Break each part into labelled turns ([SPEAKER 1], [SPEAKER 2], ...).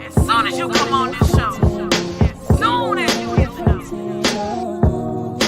[SPEAKER 1] As soon as you come on this show, as soon as you hit the note.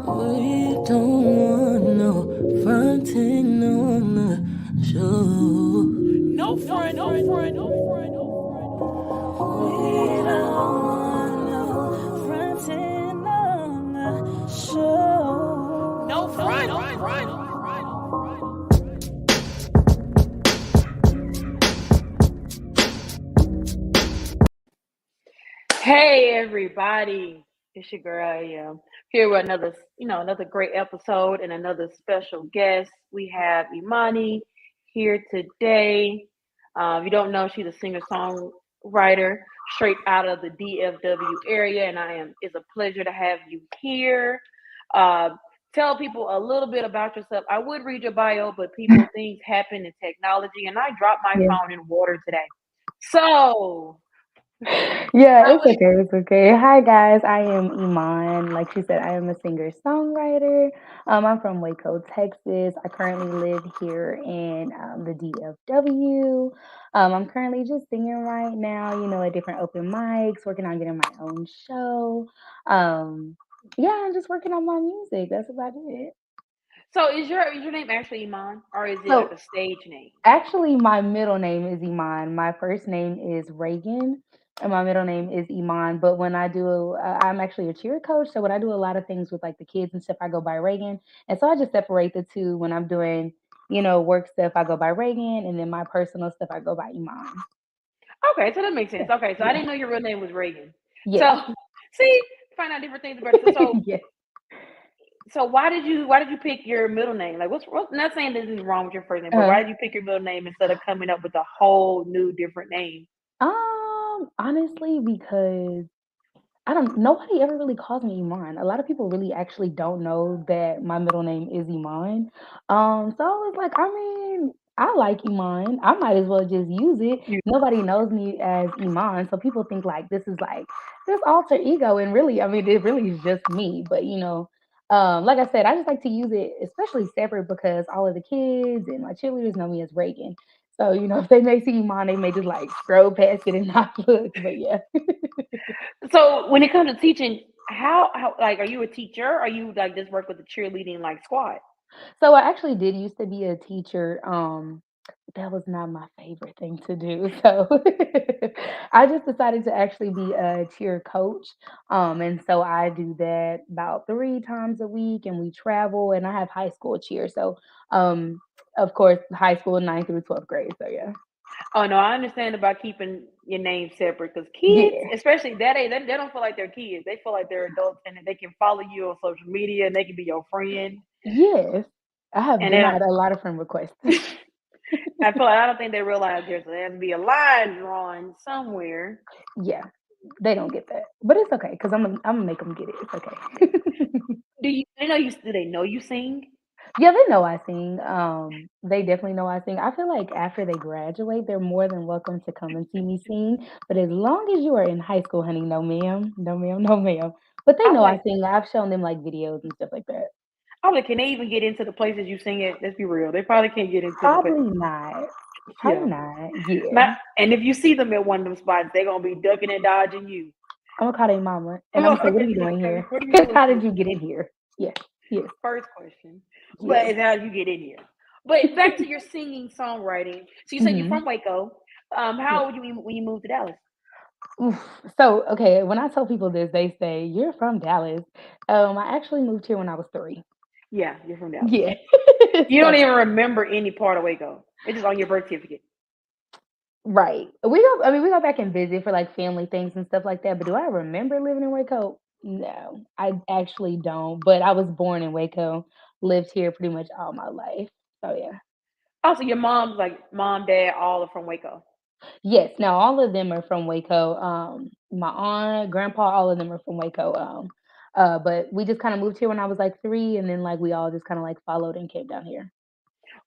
[SPEAKER 2] We don't want no fronting on the show.
[SPEAKER 1] No front, no front, no front, no
[SPEAKER 2] We don't want no fronting on the show.
[SPEAKER 1] front. No front, no front. Hey everybody, it's your girl. I am here with another great episode and another special guest. We have Imani here today. If you don't know, she's a singer-songwriter straight out of the DFW area, and it's a pleasure to have you here. Uh, Tell people a little bit about yourself. I would read your bio, but things happen in technology, and I dropped my
[SPEAKER 3] Yeah.
[SPEAKER 1] phone in water today. So,
[SPEAKER 3] Yeah,
[SPEAKER 1] how
[SPEAKER 3] it's
[SPEAKER 1] was
[SPEAKER 3] okay. It's okay. Hi guys, I am Iman. Like she said, I am a singer-songwriter. I'm from Waco, Texas. I currently live here in the DFW. I'm currently just singing right now, at different open mics, working on getting my own show. Um, yeah, I'm just working on my music. That's about it.
[SPEAKER 1] is your name actually Iman, or is it like
[SPEAKER 3] So
[SPEAKER 1] a stage name?
[SPEAKER 3] actually, my middle name is Iman. My first name is Reagan, and my middle name is Iman. But I'm actually a cheer coach. So when I do a lot of things with like the kids and stuff, I go by Reagan. And so I just separate the two. When I'm doing, work stuff, I go by Reagan, and then my personal stuff, I go by Iman.
[SPEAKER 1] Okay, so that makes
[SPEAKER 3] Yeah,
[SPEAKER 1] sense. Okay, so I
[SPEAKER 3] yeah,
[SPEAKER 1] didn't know your real name was Reagan.
[SPEAKER 3] yeah,
[SPEAKER 1] So see, find out different things about it.
[SPEAKER 3] yeah.
[SPEAKER 1] So why did you pick your middle name? Like what's not saying this is wrong with your first name, but
[SPEAKER 3] Uh,
[SPEAKER 1] why did you pick your middle name instead of coming up with a whole new different name?
[SPEAKER 3] honestly, because I don't nobody ever really calls me Iman. A lot of people really actually don't know that my middle name is Iman. So I was like, I mean, I like Iman. I might as well just use it.
[SPEAKER 1] You
[SPEAKER 3] Nobody knows me as Iman, so people think like this is like this alter ego, and really, I mean, it really is just me. But like I said, I just like to use it, especially separate because all of the kids and my cheerleaders know me as Reagan. So if they may see Iman, they may just like scroll past it and not look. But yeah.
[SPEAKER 1] so when it comes to teaching, how like are you a teacher? Or are you like just work with the cheerleading like squad?
[SPEAKER 3] So I actually did used to be a teacher. That was not my favorite thing to do. So I just decided to actually be a cheer coach. And so I do that about 3 times a week and we travel and I have high school cheer. So um of course high school 9th through 12th grade. So yeah.
[SPEAKER 1] Oh no, I understand about keeping your name separate because kids,
[SPEAKER 3] Yeah.
[SPEAKER 1] especially that age, they don't feel like they're kids. They feel like they're adults and that they can follow you on social media and they can be your friend.
[SPEAKER 3] Yes. I have
[SPEAKER 1] And they don't.
[SPEAKER 3] denied a lot of friend requests.
[SPEAKER 1] I don't think they realize there has to be a line drawn somewhere.
[SPEAKER 3] Yeah. They don't get that. But it's okay because I'm gonna make them get it. It's okay.
[SPEAKER 1] Do they know you sing?
[SPEAKER 3] Yeah, they know I sing. They definitely know I sing. I feel like after they graduate, they're more than welcome to come and see me sing. But as long as you are in high school, honey, no ma'am, no ma'am, no ma'am. But they
[SPEAKER 1] I was
[SPEAKER 3] know I
[SPEAKER 1] like,
[SPEAKER 3] sing. I've shown them like videos and stuff like that.
[SPEAKER 1] can they even get into the places you sing at? Let's be real. They probably can't get into the
[SPEAKER 3] Probably not. Probably
[SPEAKER 1] yeah.
[SPEAKER 3] not. Yeah.
[SPEAKER 1] Not, and if you see them at one of them spots, they're gonna be ducking and dodging you.
[SPEAKER 3] I'm gonna call their mama and I'm gonna say, "What
[SPEAKER 1] Okay,
[SPEAKER 3] are you doing
[SPEAKER 1] okay.
[SPEAKER 3] here?
[SPEAKER 1] What are you doing
[SPEAKER 3] How
[SPEAKER 1] here?
[SPEAKER 3] did you get in here?" Yeah. Yes.
[SPEAKER 1] First question. But
[SPEAKER 3] Yes.
[SPEAKER 1] it's how you get in here. But back to your singing songwriting. So you said you're
[SPEAKER 3] Hmm.
[SPEAKER 1] from Waco. How old were you when you moved to Dallas?
[SPEAKER 3] Oof. So, okay, when I tell people this, they say, "You're from Dallas." I actually moved here when I was 3.
[SPEAKER 1] Yeah, you're from Dallas.
[SPEAKER 3] Yeah.
[SPEAKER 1] You don't
[SPEAKER 3] So
[SPEAKER 1] even remember any part of Waco. It's just on your birth certificate.
[SPEAKER 3] right. We go back and visit for, like, family things and stuff like that, but do I remember living in Waco? No, I actually don't, but I was born in Waco, lived here pretty much all my life. So, yeah.
[SPEAKER 1] Also, your mom's like mom, dad, all are from Waco.
[SPEAKER 3] Yes, now all of them are from Waco, my aunt, grandpa, all of them are from Waco, But we just kind of moved here when I was like 3, and then like we all just kind of like followed and came down here.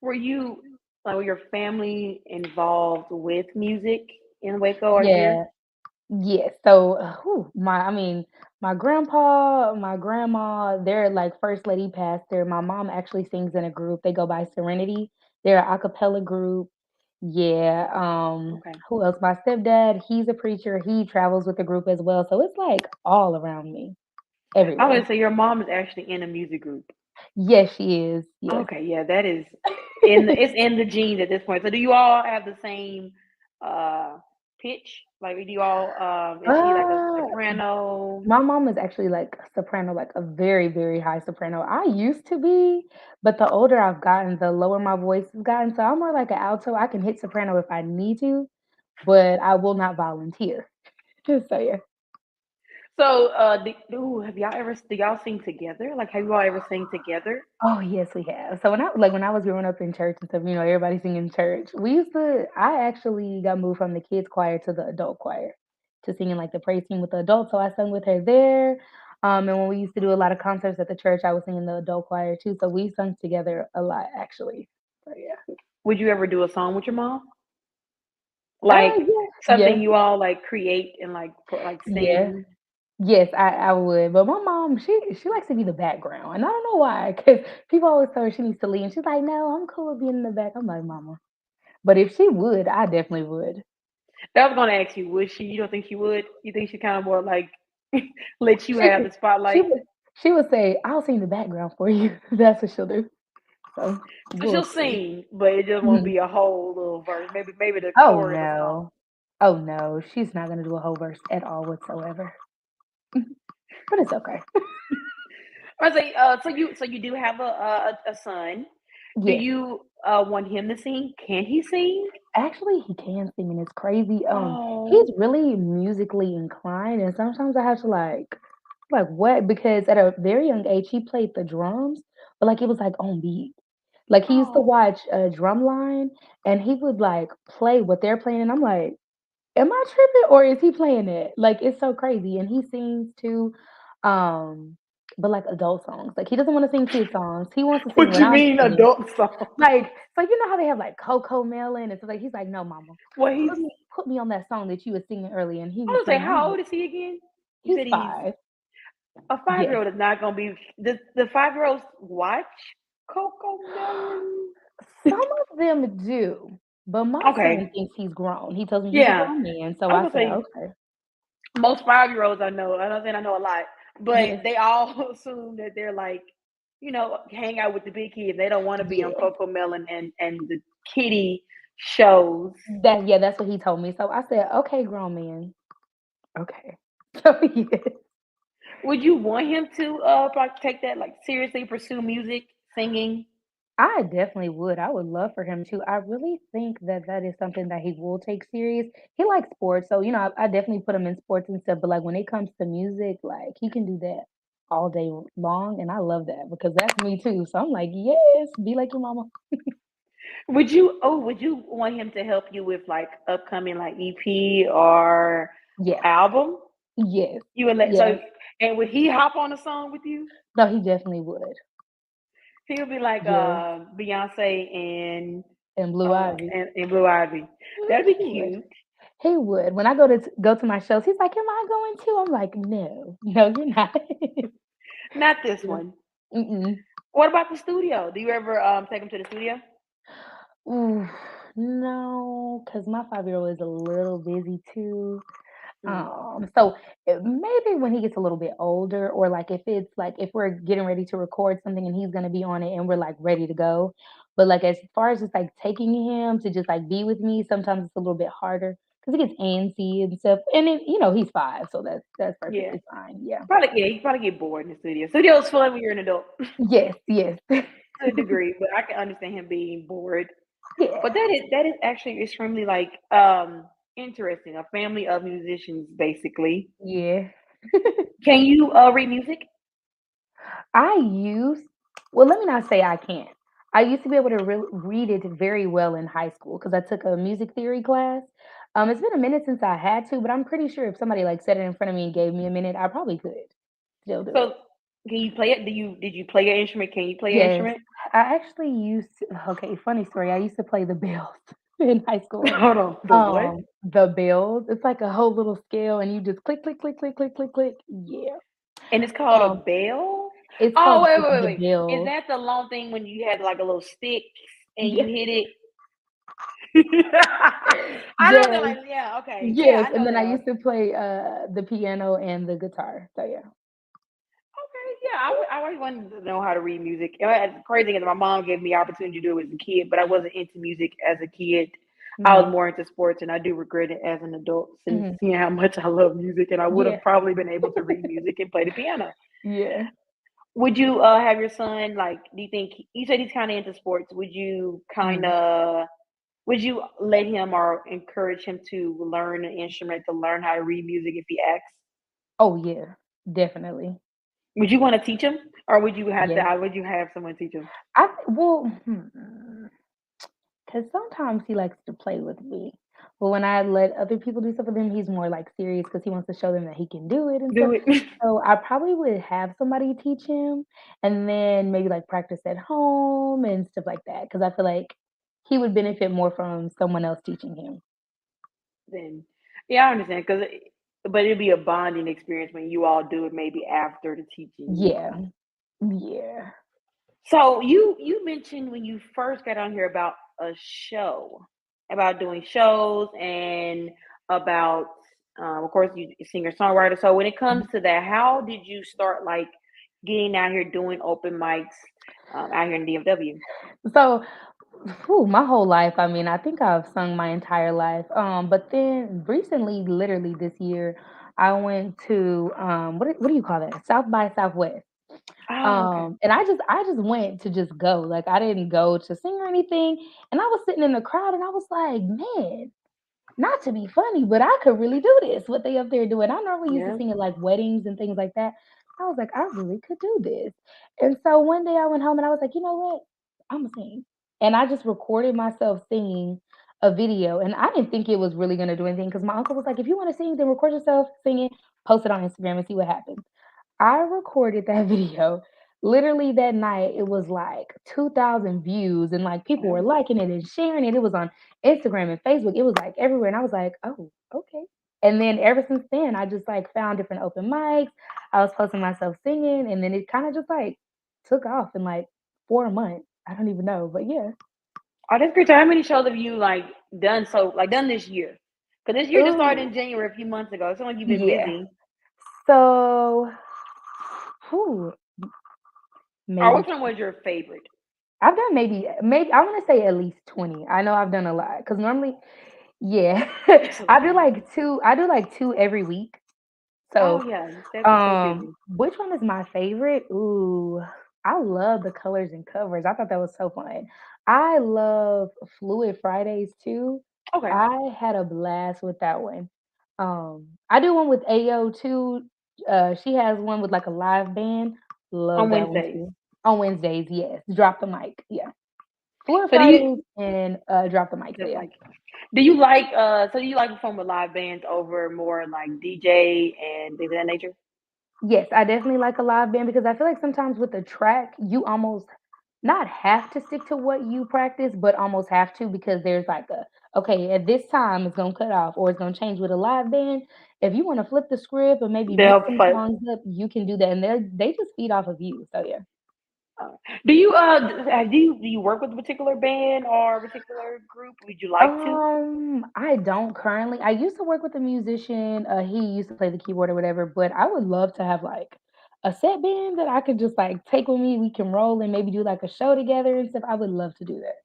[SPEAKER 1] Were you like were your family involved with music in Waco or here?
[SPEAKER 3] Yeah. Yes. So, I mean, my grandpa, my grandma, they're like first lady pastor. My mom actually sings in a group. They go by Serenity. They're a cappella group. Yeah.
[SPEAKER 1] Okay.
[SPEAKER 3] Who else? My stepdad, he's a preacher. He travels with the group as well. So it's like all around me,
[SPEAKER 1] I was
[SPEAKER 3] everywhere.
[SPEAKER 1] gonna say your mom is actually in a music group.
[SPEAKER 3] Yes, she is. Yes.
[SPEAKER 1] Okay, yeah, that is it's in the genes at this point. So do you all have the same uh pitch? Like do you all is she like a
[SPEAKER 3] uh,
[SPEAKER 1] soprano?
[SPEAKER 3] My mom is actually like a soprano, like a very, very high soprano. I used to be, but the older I've gotten, the lower my voice has gotten. So I'm more like an alto. I can hit soprano if I need to, but I will not volunteer. So yeah.
[SPEAKER 1] So have y'all ever do y'all sing together? Like have you all ever sing together?
[SPEAKER 3] Oh yes, we have. So when I was growing up in church and stuff, everybody singing in church. I actually got moved from the kids choir to the adult choir to singing like the praise team with the adults. So I sung with her there. And when we used to do a lot of concerts at the church, I was singing the adult choir too. So we sung together a lot actually. So yeah.
[SPEAKER 1] Would you ever do a song with your mom? Like
[SPEAKER 3] Yeah.
[SPEAKER 1] something
[SPEAKER 3] Yeah.
[SPEAKER 1] you all like create and like put like
[SPEAKER 3] Yeah.
[SPEAKER 1] sing?
[SPEAKER 3] Yes, I would. But my mom, she likes to be the background. And I don't know why, because people always tell her she needs to lead. And she's like, no, I'm cool with being in the back. I'm like, mama. But if she would, I definitely would.
[SPEAKER 1] I was gonna ask you, would she? You don't think she would? You think she kind of more like let you
[SPEAKER 3] She
[SPEAKER 1] have the
[SPEAKER 3] she
[SPEAKER 1] spotlight?
[SPEAKER 3] would she would say, "I'll sing the background for you." That's what she'll do. So,
[SPEAKER 1] So she'll
[SPEAKER 3] we'll see.
[SPEAKER 1] sing, but it just won't
[SPEAKER 3] Mhm.
[SPEAKER 1] be a whole little verse. Maybe the
[SPEAKER 3] Oh,
[SPEAKER 1] chorus or something.
[SPEAKER 3] no. Oh, no, she's not gonna do a whole verse at all whatsoever. But it's okay.
[SPEAKER 1] I say, so you do have a son. Do
[SPEAKER 3] Yes.
[SPEAKER 1] you want him to sing? Can he sing?
[SPEAKER 3] Actually, he can sing, and it's crazy. He's
[SPEAKER 1] Oh,
[SPEAKER 3] really musically inclined, and sometimes I have to, like, what? Because at a very young age, he played the drums, but, like, it was, like, on beat. Like, he used to
[SPEAKER 1] oh,
[SPEAKER 3] watch, Drumline, and he would, like, play what they're playing, and I'm like, am I tripping or is he playing it? Like, it's so crazy, and he sings too, um, but, like, adult songs. Like, he doesn't wanna sing kid songs. He wants to sing
[SPEAKER 1] what
[SPEAKER 3] what
[SPEAKER 1] you
[SPEAKER 3] I'm
[SPEAKER 1] mean
[SPEAKER 3] singing.
[SPEAKER 1] adult song?
[SPEAKER 3] Like, so you know how they have, like, Coco Melon and stuff, like, he's like, "No, mama.
[SPEAKER 1] Well, he's.
[SPEAKER 3] Put me on that song that you were singing earlier," and he
[SPEAKER 1] I
[SPEAKER 3] was
[SPEAKER 1] was gonna say,
[SPEAKER 3] singing. I'm
[SPEAKER 1] how
[SPEAKER 3] like,
[SPEAKER 1] old is he again? You
[SPEAKER 3] "He's
[SPEAKER 1] said he's
[SPEAKER 3] 5."
[SPEAKER 1] a 5 year
[SPEAKER 3] Yes.
[SPEAKER 1] old is not gonna be the 5 year olds watch Coco Melon.
[SPEAKER 3] Some of them do, but my son
[SPEAKER 1] Okay,
[SPEAKER 3] thinks he's grown. He tells me he's a
[SPEAKER 1] yeah.
[SPEAKER 3] grown man, so
[SPEAKER 1] I was
[SPEAKER 3] I
[SPEAKER 1] gonna
[SPEAKER 3] said,
[SPEAKER 1] say
[SPEAKER 3] "Okay."
[SPEAKER 1] most 5 year olds I know. I don't think I know a lot, but
[SPEAKER 3] Yes.
[SPEAKER 1] they all assume that they're like, hang out with the big kids. They don't want to be on
[SPEAKER 3] Yeah.
[SPEAKER 1] Coco Melon and the kitty shows.
[SPEAKER 3] That's what he told me. So I said, "Okay, grown man." Okay. So, yes.
[SPEAKER 1] Would you want him to like take that like seriously pursue music, singing?
[SPEAKER 3] I definitely would. I would love for him to. I really think that that is something that he will take serious. He likes sports, so I definitely put him in sports and stuff. But like when it comes to music, like he can do that all day long, and I love that because that's me too. So I'm like, yes, be like your mama.
[SPEAKER 1] Would you want him to help you with like upcoming like EP or
[SPEAKER 3] Yeah,
[SPEAKER 1] album?
[SPEAKER 3] yes,
[SPEAKER 1] You would let
[SPEAKER 3] yeah.
[SPEAKER 1] so and would he hop on a song with you?
[SPEAKER 3] No, he definitely would.
[SPEAKER 1] He would be like
[SPEAKER 3] Yeah,
[SPEAKER 1] Beyonce and
[SPEAKER 3] and Blue Ivy.
[SPEAKER 1] and Blue Ivy. That'd be
[SPEAKER 3] He would.
[SPEAKER 1] cute.
[SPEAKER 3] He would. When I go to my shows, he's like, "Am I going to?" I'm like, "No, no, you're not."
[SPEAKER 1] Not this
[SPEAKER 3] Yeah.
[SPEAKER 1] one.
[SPEAKER 3] Mm-mm.
[SPEAKER 1] What about the studio? Do you ever take him to the studio?
[SPEAKER 3] Ooh, no, because my 5-year-old is a little busy too.
[SPEAKER 1] Mm,
[SPEAKER 3] So maybe when he gets a little bit older, or like if it's like if we're getting ready to record something and he's gonna be on it and we're like ready to go. But like as far as just like taking him to just like be with me, sometimes it's a little bit harder because he gets antsy and stuff. And then he's 5, so that's
[SPEAKER 1] yeah.
[SPEAKER 3] perfectly fine. Yeah.
[SPEAKER 1] Probably yeah, you probably get bored in the studio. Studio's fun when you're an adult
[SPEAKER 3] Yes, yes.
[SPEAKER 1] to a degree, but I can understand him being bored. But
[SPEAKER 3] Yeah.
[SPEAKER 1] that is actually extremely like interesting. A family of musicians basically.
[SPEAKER 3] Yeah.
[SPEAKER 1] Can you read music?
[SPEAKER 3] I used well, let me not say I can't. I used to be able to read it very well in high school because I took a music theory class. It's been a minute since I had to, but I'm pretty sure if somebody like set it in front of me and gave me a minute, I probably could. Still do
[SPEAKER 1] So
[SPEAKER 3] it.
[SPEAKER 1] can you play it? Did you play your instrument? Can you play your
[SPEAKER 3] Yes,
[SPEAKER 1] instrument?
[SPEAKER 3] I actually used to okay, funny story, I used to play the bells in high school.
[SPEAKER 1] Hold on. The what?
[SPEAKER 3] The bells, it's like a whole little scale and you just click, click, click, click, click, click, click. Yeah.
[SPEAKER 1] And it's called a
[SPEAKER 3] Um,
[SPEAKER 1] bell?
[SPEAKER 3] it's
[SPEAKER 1] Oh,
[SPEAKER 3] called
[SPEAKER 1] wait,
[SPEAKER 3] the
[SPEAKER 1] wait, wait,
[SPEAKER 3] the
[SPEAKER 1] wait. Is
[SPEAKER 3] bells.
[SPEAKER 1] that the long thing when you had like a little stick and you
[SPEAKER 3] Yeah.
[SPEAKER 1] hit it? I know they're
[SPEAKER 3] Yes,
[SPEAKER 1] like, yeah, okay. Yeah,
[SPEAKER 3] yes,
[SPEAKER 1] I
[SPEAKER 3] and
[SPEAKER 1] know
[SPEAKER 3] then I
[SPEAKER 1] those.
[SPEAKER 3] used to play, the piano and the guitar, so yeah.
[SPEAKER 1] Okay, yeah, I always wanted to know how to read music. And the crazy thing is, my mom gave me the opportunity to do it as a kid, but I wasn't into music as a kid. I was
[SPEAKER 3] Mhm,
[SPEAKER 1] more into sports, and I do regret it as an adult since
[SPEAKER 3] mhm.
[SPEAKER 1] seeing how much I love music, and I would
[SPEAKER 3] Yeah,
[SPEAKER 1] have probably been able to read music and play the piano.
[SPEAKER 3] yeah,
[SPEAKER 1] Would you have your son like? Do you think you said he's kind of into sports?
[SPEAKER 3] mhm.
[SPEAKER 1] Would you let him or encourage him to learn an instrument to learn how to read music if he asks?
[SPEAKER 3] Oh, yeah, definitely.
[SPEAKER 1] Would you want to teach him, or
[SPEAKER 3] Yes.
[SPEAKER 1] would you have someone teach him?
[SPEAKER 3] Well, 'cause sometimes he likes to play with me, but when I let other people do stuff with him, he's more, like, serious because he wants to show them that he can do it and stuff.
[SPEAKER 1] Do it.
[SPEAKER 3] So, I probably would have somebody teach him and then maybe, like, practice at home and stuff like that. Because I feel like he would benefit more from someone else teaching him.
[SPEAKER 1] Then, yeah, I understand but it'd be a bonding experience when you all do it maybe after the teaching.
[SPEAKER 3] Yeah. Yeah.
[SPEAKER 1] So you mentioned when you first got on here about a show, about doing shows and about of course you singer songwriter. So when it comes
[SPEAKER 3] Mhm.
[SPEAKER 1] to that, how did you start like getting out here doing open mics out here in DFW?
[SPEAKER 3] So, my whole life, I mean, I think I've sung my entire life, but then recently, literally this year, I went to, what do you call that? South by Southwest.
[SPEAKER 1] Oh, okay.
[SPEAKER 3] And I just went to just go, like, I didn't go to sing or anything, and I was sitting in the crowd, and I was like, "Man, not to be funny, but I could really do this, what they up there doing." I normally used to
[SPEAKER 1] Yeah.
[SPEAKER 3] sing at, like, weddings and things like that. I was like, "I really could do this." And so one day I went home and I was like, "You know what? Imma sing." And I just recorded myself singing a video, and I didn't think it was really gonna do anything because my uncle was like, "If you wanna sing, then record yourself singing, post it on Instagram and see what happens." I recorded that video. Literally that night, it was like 2,000 views and like people were
[SPEAKER 1] Well,
[SPEAKER 3] liking it and sharing it. It was on Instagram and Facebook. It was like everywhere. And I was like, oh, okay. And then ever since then, I just like found different open mics. I was posting myself singing and then it kind of just like took off in like 4 months. I don't even know, but yeah.
[SPEAKER 1] oh, that's great. So how many shows have you like done this year? Because this year just started
[SPEAKER 3] Oh,
[SPEAKER 1] in January a few months ago. It's not like you've been
[SPEAKER 3] yeah.
[SPEAKER 1] busy.
[SPEAKER 3] So, whew,
[SPEAKER 1] Or
[SPEAKER 3] maybe
[SPEAKER 1] which one was your favorite?
[SPEAKER 3] I've done maybe I wanna say at least 20. I know I've done a lot because normally yeah,
[SPEAKER 1] That's a lot.
[SPEAKER 3] I do like 2 every week.
[SPEAKER 1] Oh
[SPEAKER 3] So,
[SPEAKER 1] yeah, you said you're so busy.
[SPEAKER 3] which one is my favorite? Ooh, I love the colors and covers. I thought that was so fun. I love Fluid Fridays too.
[SPEAKER 1] Okay.
[SPEAKER 3] I had a blast with that one. I do one with Ayo too. She has one with, like, a live band. Love
[SPEAKER 1] On
[SPEAKER 3] that one
[SPEAKER 1] Wednesdays.
[SPEAKER 3] too. On Wednesdays, yes. Drop the mic, yeah. Fluid
[SPEAKER 1] So do you
[SPEAKER 3] Fridays and, Drop the Mic, so
[SPEAKER 1] just
[SPEAKER 3] yeah.
[SPEAKER 1] like do you like so do you like perform with live bands over more like DJ and things of that nature?
[SPEAKER 3] Yes, I definitely like a live band because I feel like sometimes with the track, you almost not have to stick to what you practice, but almost have to because there's like a, okay, at this time it's gonna cut off or it's gonna change with a live band. If you want to flip the script or maybe
[SPEAKER 1] They'll
[SPEAKER 3] mix some
[SPEAKER 1] but
[SPEAKER 3] songs up, you can do that, and they just feed off of you. So yeah.
[SPEAKER 1] do you do you work with a particular band or a particular group? Would you like to?
[SPEAKER 3] I don't currently. I used to work with a musician. He used to play the keyboard or whatever, but I would love to have like a set band that I could just like take with me. We can roll and maybe do like a show together and stuff. I would love to do that.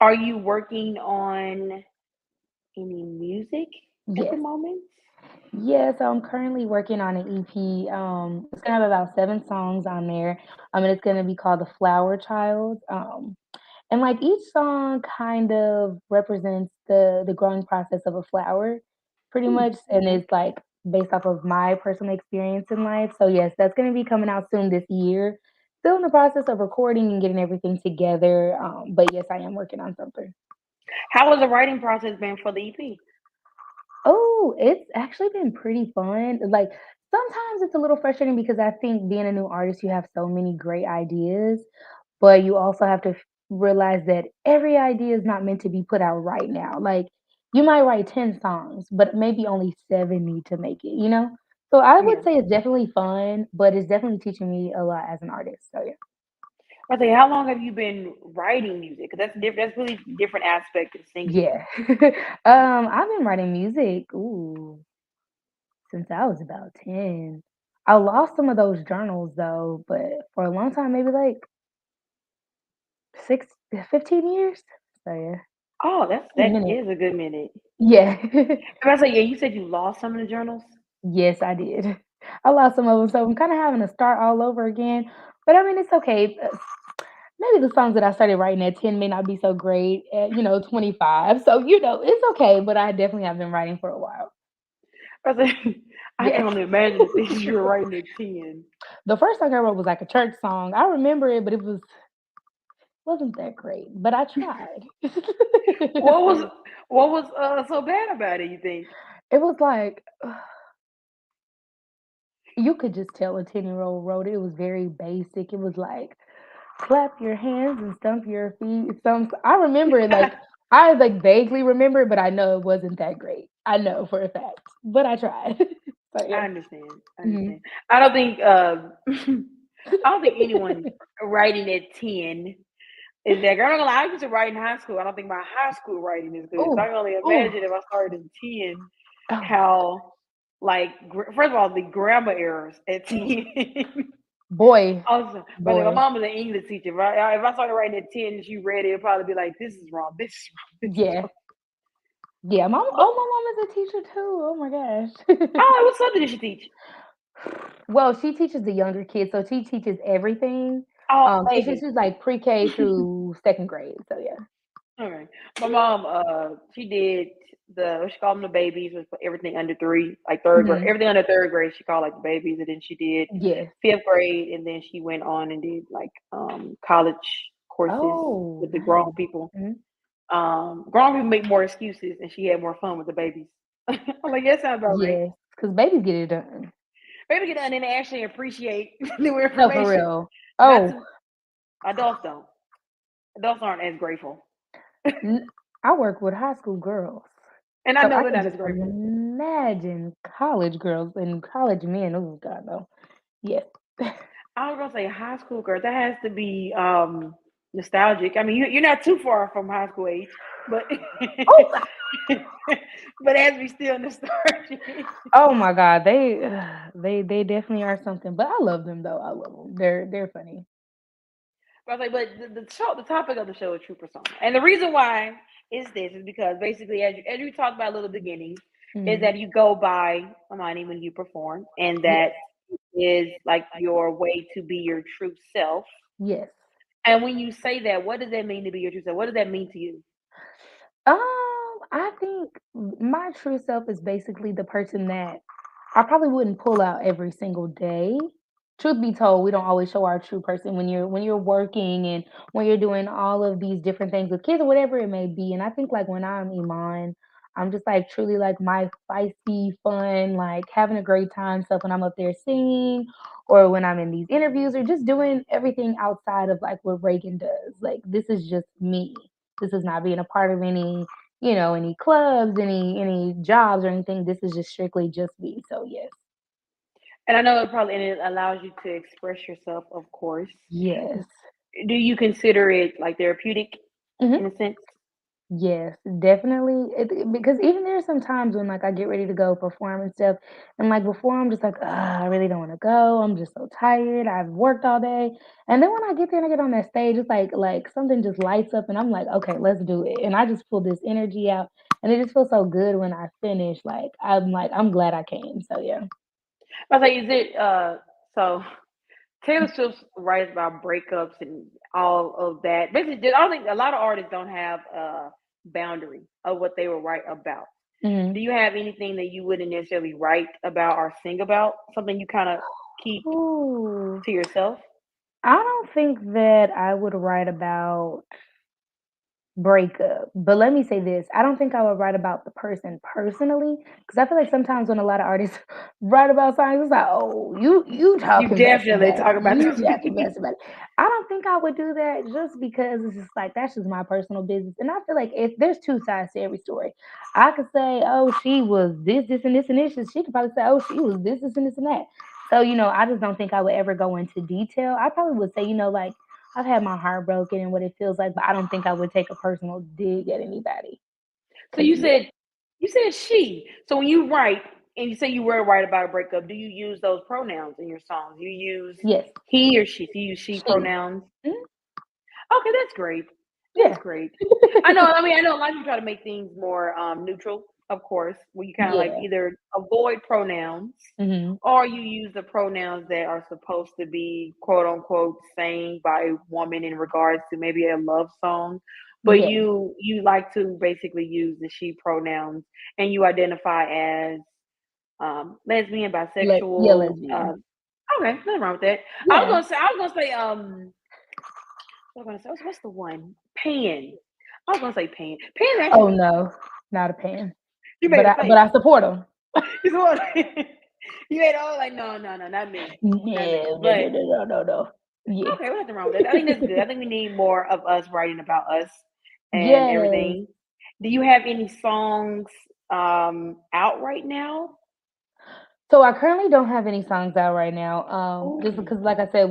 [SPEAKER 1] Are you working on any music at the
[SPEAKER 3] Yes.
[SPEAKER 1] moment?
[SPEAKER 3] Yeah, so I'm currently working on an EP. It's gonna have about 7 songs on there. And it's gonna be called The Flower Child. And like each song kind of represents the growing process of a flower, pretty
[SPEAKER 1] Hmm,
[SPEAKER 3] much, and
[SPEAKER 1] okay.
[SPEAKER 3] it's like based off of my personal experience in life. So yes, that's gonna be coming out soon this year. Still in the process of recording and getting everything together. But yes, I am working on something.
[SPEAKER 1] How has the writing process been for the EP?
[SPEAKER 3] Oh, it's actually been pretty fun. Like Sometimes it's a little frustrating because I think being a new artist, you have so many great ideas, but you also have to realize that every idea is not meant to be put out right now. Like you might write 10 songs, but maybe only 7 need to make it, you know? So I would
[SPEAKER 1] Yeah.
[SPEAKER 3] say it's definitely fun, but it's definitely teaching me a lot as an artist. So yeah.
[SPEAKER 1] I say, how long have you been writing music? Because that's different. That's really different aspect of singing.
[SPEAKER 3] Yeah. I've been writing music, ooh, since I was about 10. I lost some of those journals though, but for a long time, maybe like 6, 15 years. So yeah,
[SPEAKER 1] Oh,
[SPEAKER 3] a
[SPEAKER 1] that
[SPEAKER 3] minute.
[SPEAKER 1] is a good minute.
[SPEAKER 3] Yeah.
[SPEAKER 1] And I say, yeah, you said you lost some of the journals.
[SPEAKER 3] Yes, I did. I lost some of them, so I'm kinda having to start all over again, but I mean, it's okay. Maybe the songs that I started writing at 10 may not be so great at, 25, so, it's okay, but I definitely have been writing for a while.
[SPEAKER 1] I say, I
[SPEAKER 3] Yeah.
[SPEAKER 1] can only imagine the things you were writing at 10.
[SPEAKER 3] The first song I wrote was like a church song. I remember it, but it wasn't that great, but I tried.
[SPEAKER 1] What was what was so bad about it? You think?
[SPEAKER 3] It was like, you could just tell a 10-year-old wrote it. It was very basic. It was like, clap your hands and stomp your feet. Some I remember it like I like vaguely remember it, but I know it wasn't that great. I know for a fact, but I tried. So yeah.
[SPEAKER 1] I understand. I
[SPEAKER 3] Mhm.
[SPEAKER 1] understand. I don't think I don't think anyone writing at 10 is that. I'm not gonna lie. I used to write in high school. I don't think my high school writing is good. So I
[SPEAKER 3] Oh,
[SPEAKER 1] can only
[SPEAKER 3] oh,
[SPEAKER 1] imagine if I started in 10,
[SPEAKER 3] oh,
[SPEAKER 1] how like first of all the grammar errors at 10.
[SPEAKER 3] boy,
[SPEAKER 1] Also, but like, my
[SPEAKER 3] boy.
[SPEAKER 1] mom was an English teacher. Right? If I started writing at 10 and she read it, it'd probably be like, "This is wrong. This is wrong. This is
[SPEAKER 3] Yeah,
[SPEAKER 1] wrong."
[SPEAKER 3] yeah.
[SPEAKER 1] But
[SPEAKER 3] My mom is a teacher too. Oh my gosh.
[SPEAKER 1] oh, what subject did she teach?
[SPEAKER 3] Well, she teaches the younger kids, so she teaches everything.
[SPEAKER 1] Oh,
[SPEAKER 3] So she's
[SPEAKER 1] baby.
[SPEAKER 3] just like pre-K through second grade. So yeah.
[SPEAKER 1] All right. My mom, she did she called them the babies, was for everything under three, like third grade,
[SPEAKER 3] Hmm.
[SPEAKER 1] everything under third grade, she called like the babies, and then she did
[SPEAKER 3] Yes.
[SPEAKER 1] fifth grade, and then she went on and did like college courses
[SPEAKER 3] Oh,
[SPEAKER 1] with the
[SPEAKER 3] nice.
[SPEAKER 1] grown people.
[SPEAKER 3] Mhm.
[SPEAKER 1] Grown people make more excuses, and she had more fun with the babies. I'm like, yeah, that sounds about right.
[SPEAKER 3] Yes, because babies get it done.
[SPEAKER 1] Maybe get done and they actually appreciate new
[SPEAKER 3] No, for
[SPEAKER 1] information.
[SPEAKER 3] real.
[SPEAKER 1] Not
[SPEAKER 3] Oh,
[SPEAKER 1] to adults don't. Adults aren't as grateful,
[SPEAKER 3] n I work with high school girls,
[SPEAKER 1] and I
[SPEAKER 3] so
[SPEAKER 1] know
[SPEAKER 3] I
[SPEAKER 1] they're
[SPEAKER 3] can
[SPEAKER 1] not as
[SPEAKER 3] just
[SPEAKER 1] grateful.
[SPEAKER 3] imagine college girls and college men. Oh god, no. Yes.
[SPEAKER 1] I was gonna say high school girl. That has to be nostalgic. I mean, you're not too far from high school age, but
[SPEAKER 3] Oh!
[SPEAKER 1] but it has to be still nostalgic.
[SPEAKER 3] Oh my god, they definitely are something, but I love them though. I love them. They're funny.
[SPEAKER 1] But I was like, but the topic of the show is true persona, and the reason why is because basically, as you talked about a little beginning, is
[SPEAKER 3] Mhm.
[SPEAKER 1] that you go by Imani when you perform, and that
[SPEAKER 3] Yes.
[SPEAKER 1] is like your way to be your true self.
[SPEAKER 3] Yes.
[SPEAKER 1] And when you say that, what does that mean to be your true self? What does that mean to you?
[SPEAKER 3] I think my true self is basically the person that I probably wouldn't pull out every single day. Truth be told, we don't always show our true person when you're working and when you're doing all of these different things with kids or whatever it may be. And I think like when I'm Iman, I'm just like truly like my feisty, fun, like having a great time stuff when I'm up there singing or when I'm in these interviews or just doing everything outside of like what Reagan does. Like this is just me. This is not being a part of any clubs, any jobs or anything. This is just strictly just me. So yes.
[SPEAKER 1] And I know and it allows you to express yourself, of course.
[SPEAKER 3] Yes.
[SPEAKER 1] Do you consider it like therapeutic
[SPEAKER 3] Mhm.
[SPEAKER 1] in a sense?
[SPEAKER 3] Yes, definitely. Because even there's some times when like I get ready to go perform and stuff, and like before I'm just like, I really don't want to go. I'm just so tired. I've worked all day, and then when I get there and I get on that stage, it's like something just lights up, and I'm like, okay, let's do it. And I just pull this energy out, and it just feels so good when I finish. Like I'm glad I came. So yeah.
[SPEAKER 1] I was like, is it so Taylor Swift writes about breakups and all of that. Basically, I don't think a lot of artists don't have a boundary of what they will write about.
[SPEAKER 3] Hmm.
[SPEAKER 1] Do you have anything that you wouldn't necessarily write about or sing about? Something you kind of keep
[SPEAKER 3] Ooh.
[SPEAKER 1] to yourself?
[SPEAKER 3] I don't think that I would write about breakup. But let me say this, I don't think I would write about the person personally, because I feel like sometimes when a lot of artists write about songs, it's like, oh, you
[SPEAKER 1] You
[SPEAKER 3] talking messy
[SPEAKER 1] definitely
[SPEAKER 3] back,
[SPEAKER 1] talk about
[SPEAKER 3] you
[SPEAKER 1] the
[SPEAKER 3] talking messy back. I don't think I would do that just because it's just like that's just my personal business. And I feel like if there's two sides to every story, I could say, oh, she was this, and this, and this. And she could probably say, oh, she was this, and this, and that. So, I just don't think I would ever go into detail. I probably would say, like, I've had my heart broken and what it feels like, but I don't think I would take a personal dig at anybody.
[SPEAKER 1] So
[SPEAKER 3] Cause yeah,
[SPEAKER 1] you said she. So when you write and you say you were write about a breakup, do you use those pronouns in your songs? You use
[SPEAKER 3] yes,
[SPEAKER 1] he or she? So you use she
[SPEAKER 3] she,
[SPEAKER 1] pronouns?
[SPEAKER 3] mhm,
[SPEAKER 1] Okay, that's great. That's
[SPEAKER 3] yeah,
[SPEAKER 1] great. I know a lot of people try to make things more neutral, of course, where you kind of like
[SPEAKER 3] yeah,
[SPEAKER 1] either avoid pronouns
[SPEAKER 3] hmm,
[SPEAKER 1] or you use the pronouns that are supposed to be quote unquote saying by a woman in regards to maybe a love song. But
[SPEAKER 3] yeah,
[SPEAKER 1] you like to basically use the she pronouns and you identify as lesbian,
[SPEAKER 3] yeah,
[SPEAKER 1] bisexual.
[SPEAKER 3] lesbian,
[SPEAKER 1] Okay, nothing wrong with that.
[SPEAKER 3] yeah.
[SPEAKER 1] I was gonna say what was I gonna say? What's the one? Pan. I was gonna say pan. Pan
[SPEAKER 3] Oh
[SPEAKER 1] actually
[SPEAKER 3] no, not a pan,
[SPEAKER 1] you
[SPEAKER 3] but
[SPEAKER 1] made a
[SPEAKER 3] I
[SPEAKER 1] face.
[SPEAKER 3] support them.
[SPEAKER 1] You know what? You made all like no, not me. Not me.
[SPEAKER 3] No, no, no,
[SPEAKER 1] But
[SPEAKER 3] no, no, no, no. Yeah,
[SPEAKER 1] okay, well, nothing wrong with that. I think that's good. I think we need more of us writing about us and
[SPEAKER 3] yes.
[SPEAKER 1] everything. Do you have any songs out right now?
[SPEAKER 3] So I currently don't have any songs out right now. Just
[SPEAKER 1] Oh,
[SPEAKER 3] because, like I said,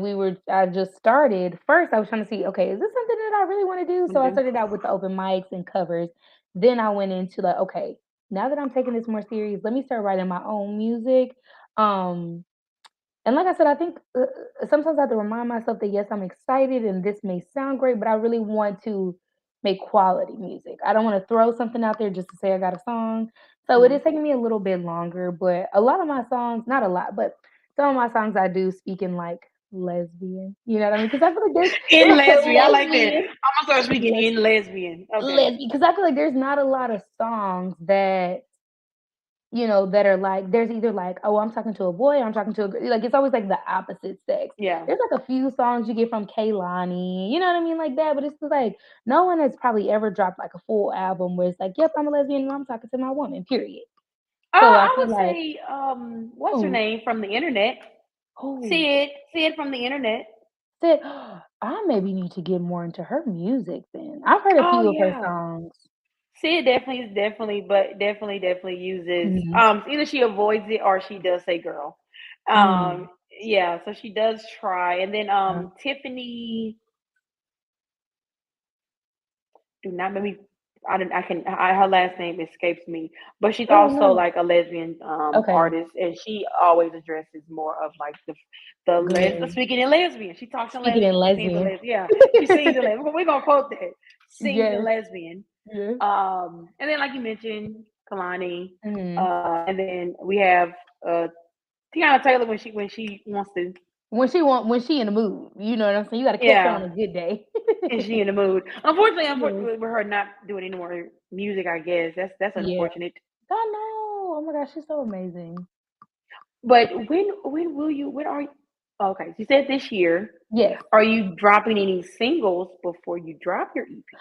[SPEAKER 3] I just started. First, I was trying to see, okay, is this something that I really want to do? So I
[SPEAKER 1] do.
[SPEAKER 3] started out with the open mics and covers. Then I went into like, okay, now that I'm taking this more serious, let me start writing my own music. Um, and like I said, I think sometimes I have to remind myself that yes, I'm excited and this may sound great, but I really want to make quality music. I don't want to throw something out there just to say I got a song. So it
[SPEAKER 1] Mhm.
[SPEAKER 3] is taking me a little bit longer, but a lot of my songs, not a lot, but some of my songs I do speak in like lesbian. You know what I mean? Because I feel like
[SPEAKER 1] In
[SPEAKER 3] there's
[SPEAKER 1] lesbian, I like that.
[SPEAKER 3] lesbian,
[SPEAKER 1] I'm gonna start speaking
[SPEAKER 3] les-
[SPEAKER 1] in lesbian. Okay.
[SPEAKER 3] lesbian. Because I feel like there's not a lot of songs that that are like there's either like, "Oh, I'm talking to a boy, or I'm talking to a girl." Like, it's always like the opposite sex.
[SPEAKER 1] Yeah.
[SPEAKER 3] There's like a few songs you get from Kehlani, you know what I mean, like that, but it's just like no one has probably ever dropped like a full album where it's like, "Yep, I'm a lesbian and I'm talking to my woman." Period. So I
[SPEAKER 1] I
[SPEAKER 3] feel
[SPEAKER 1] would
[SPEAKER 3] like,
[SPEAKER 1] say what's her
[SPEAKER 3] oh,
[SPEAKER 1] name from the internet?
[SPEAKER 3] oh,
[SPEAKER 1] Sid from the internet.
[SPEAKER 3] said, I maybe need to get more into her music then. I've heard a
[SPEAKER 1] Oh
[SPEAKER 3] few of her
[SPEAKER 1] yeah.
[SPEAKER 3] songs.
[SPEAKER 1] Sid definitely uses
[SPEAKER 3] Mhm.
[SPEAKER 1] either she avoids it or she does say girl.
[SPEAKER 3] Mm.
[SPEAKER 1] Yeah, so she does try. And then
[SPEAKER 3] Uh,
[SPEAKER 1] Tiffany do not make me I don't I can I, her last name escapes me, but she's
[SPEAKER 3] oh
[SPEAKER 1] also
[SPEAKER 3] no.
[SPEAKER 1] like a lesbian
[SPEAKER 3] Okay.
[SPEAKER 1] artist and she always addresses more of like
[SPEAKER 3] Good.
[SPEAKER 1] speaking in lesbian. She talks in
[SPEAKER 3] Speaking in
[SPEAKER 1] lesbian. She sings in
[SPEAKER 3] lesbian.
[SPEAKER 1] lesbian. Yeah, she sings in lesbian. We're gonna quote that. Sings in
[SPEAKER 3] Yes.
[SPEAKER 1] lesbian.
[SPEAKER 3] Yeah.
[SPEAKER 1] And then like you mentioned, Kalani.
[SPEAKER 3] Mhm.
[SPEAKER 1] And then we have uh Tiana Taylor when she wants to.
[SPEAKER 3] When she in the mood, you know what I'm saying? You gotta catch her on
[SPEAKER 1] Yeah,
[SPEAKER 3] a good day.
[SPEAKER 1] and she in the mood.
[SPEAKER 3] Yes.
[SPEAKER 1] Unfortunately, with her not doing any more music, I guess that's
[SPEAKER 3] Yeah.
[SPEAKER 1] unfortunate.
[SPEAKER 3] I know. Oh my gosh, she's so amazing.
[SPEAKER 1] But when will you? When are you? Okay, you said this year.
[SPEAKER 3] Yes.
[SPEAKER 1] Are you dropping any singles before you drop your EP?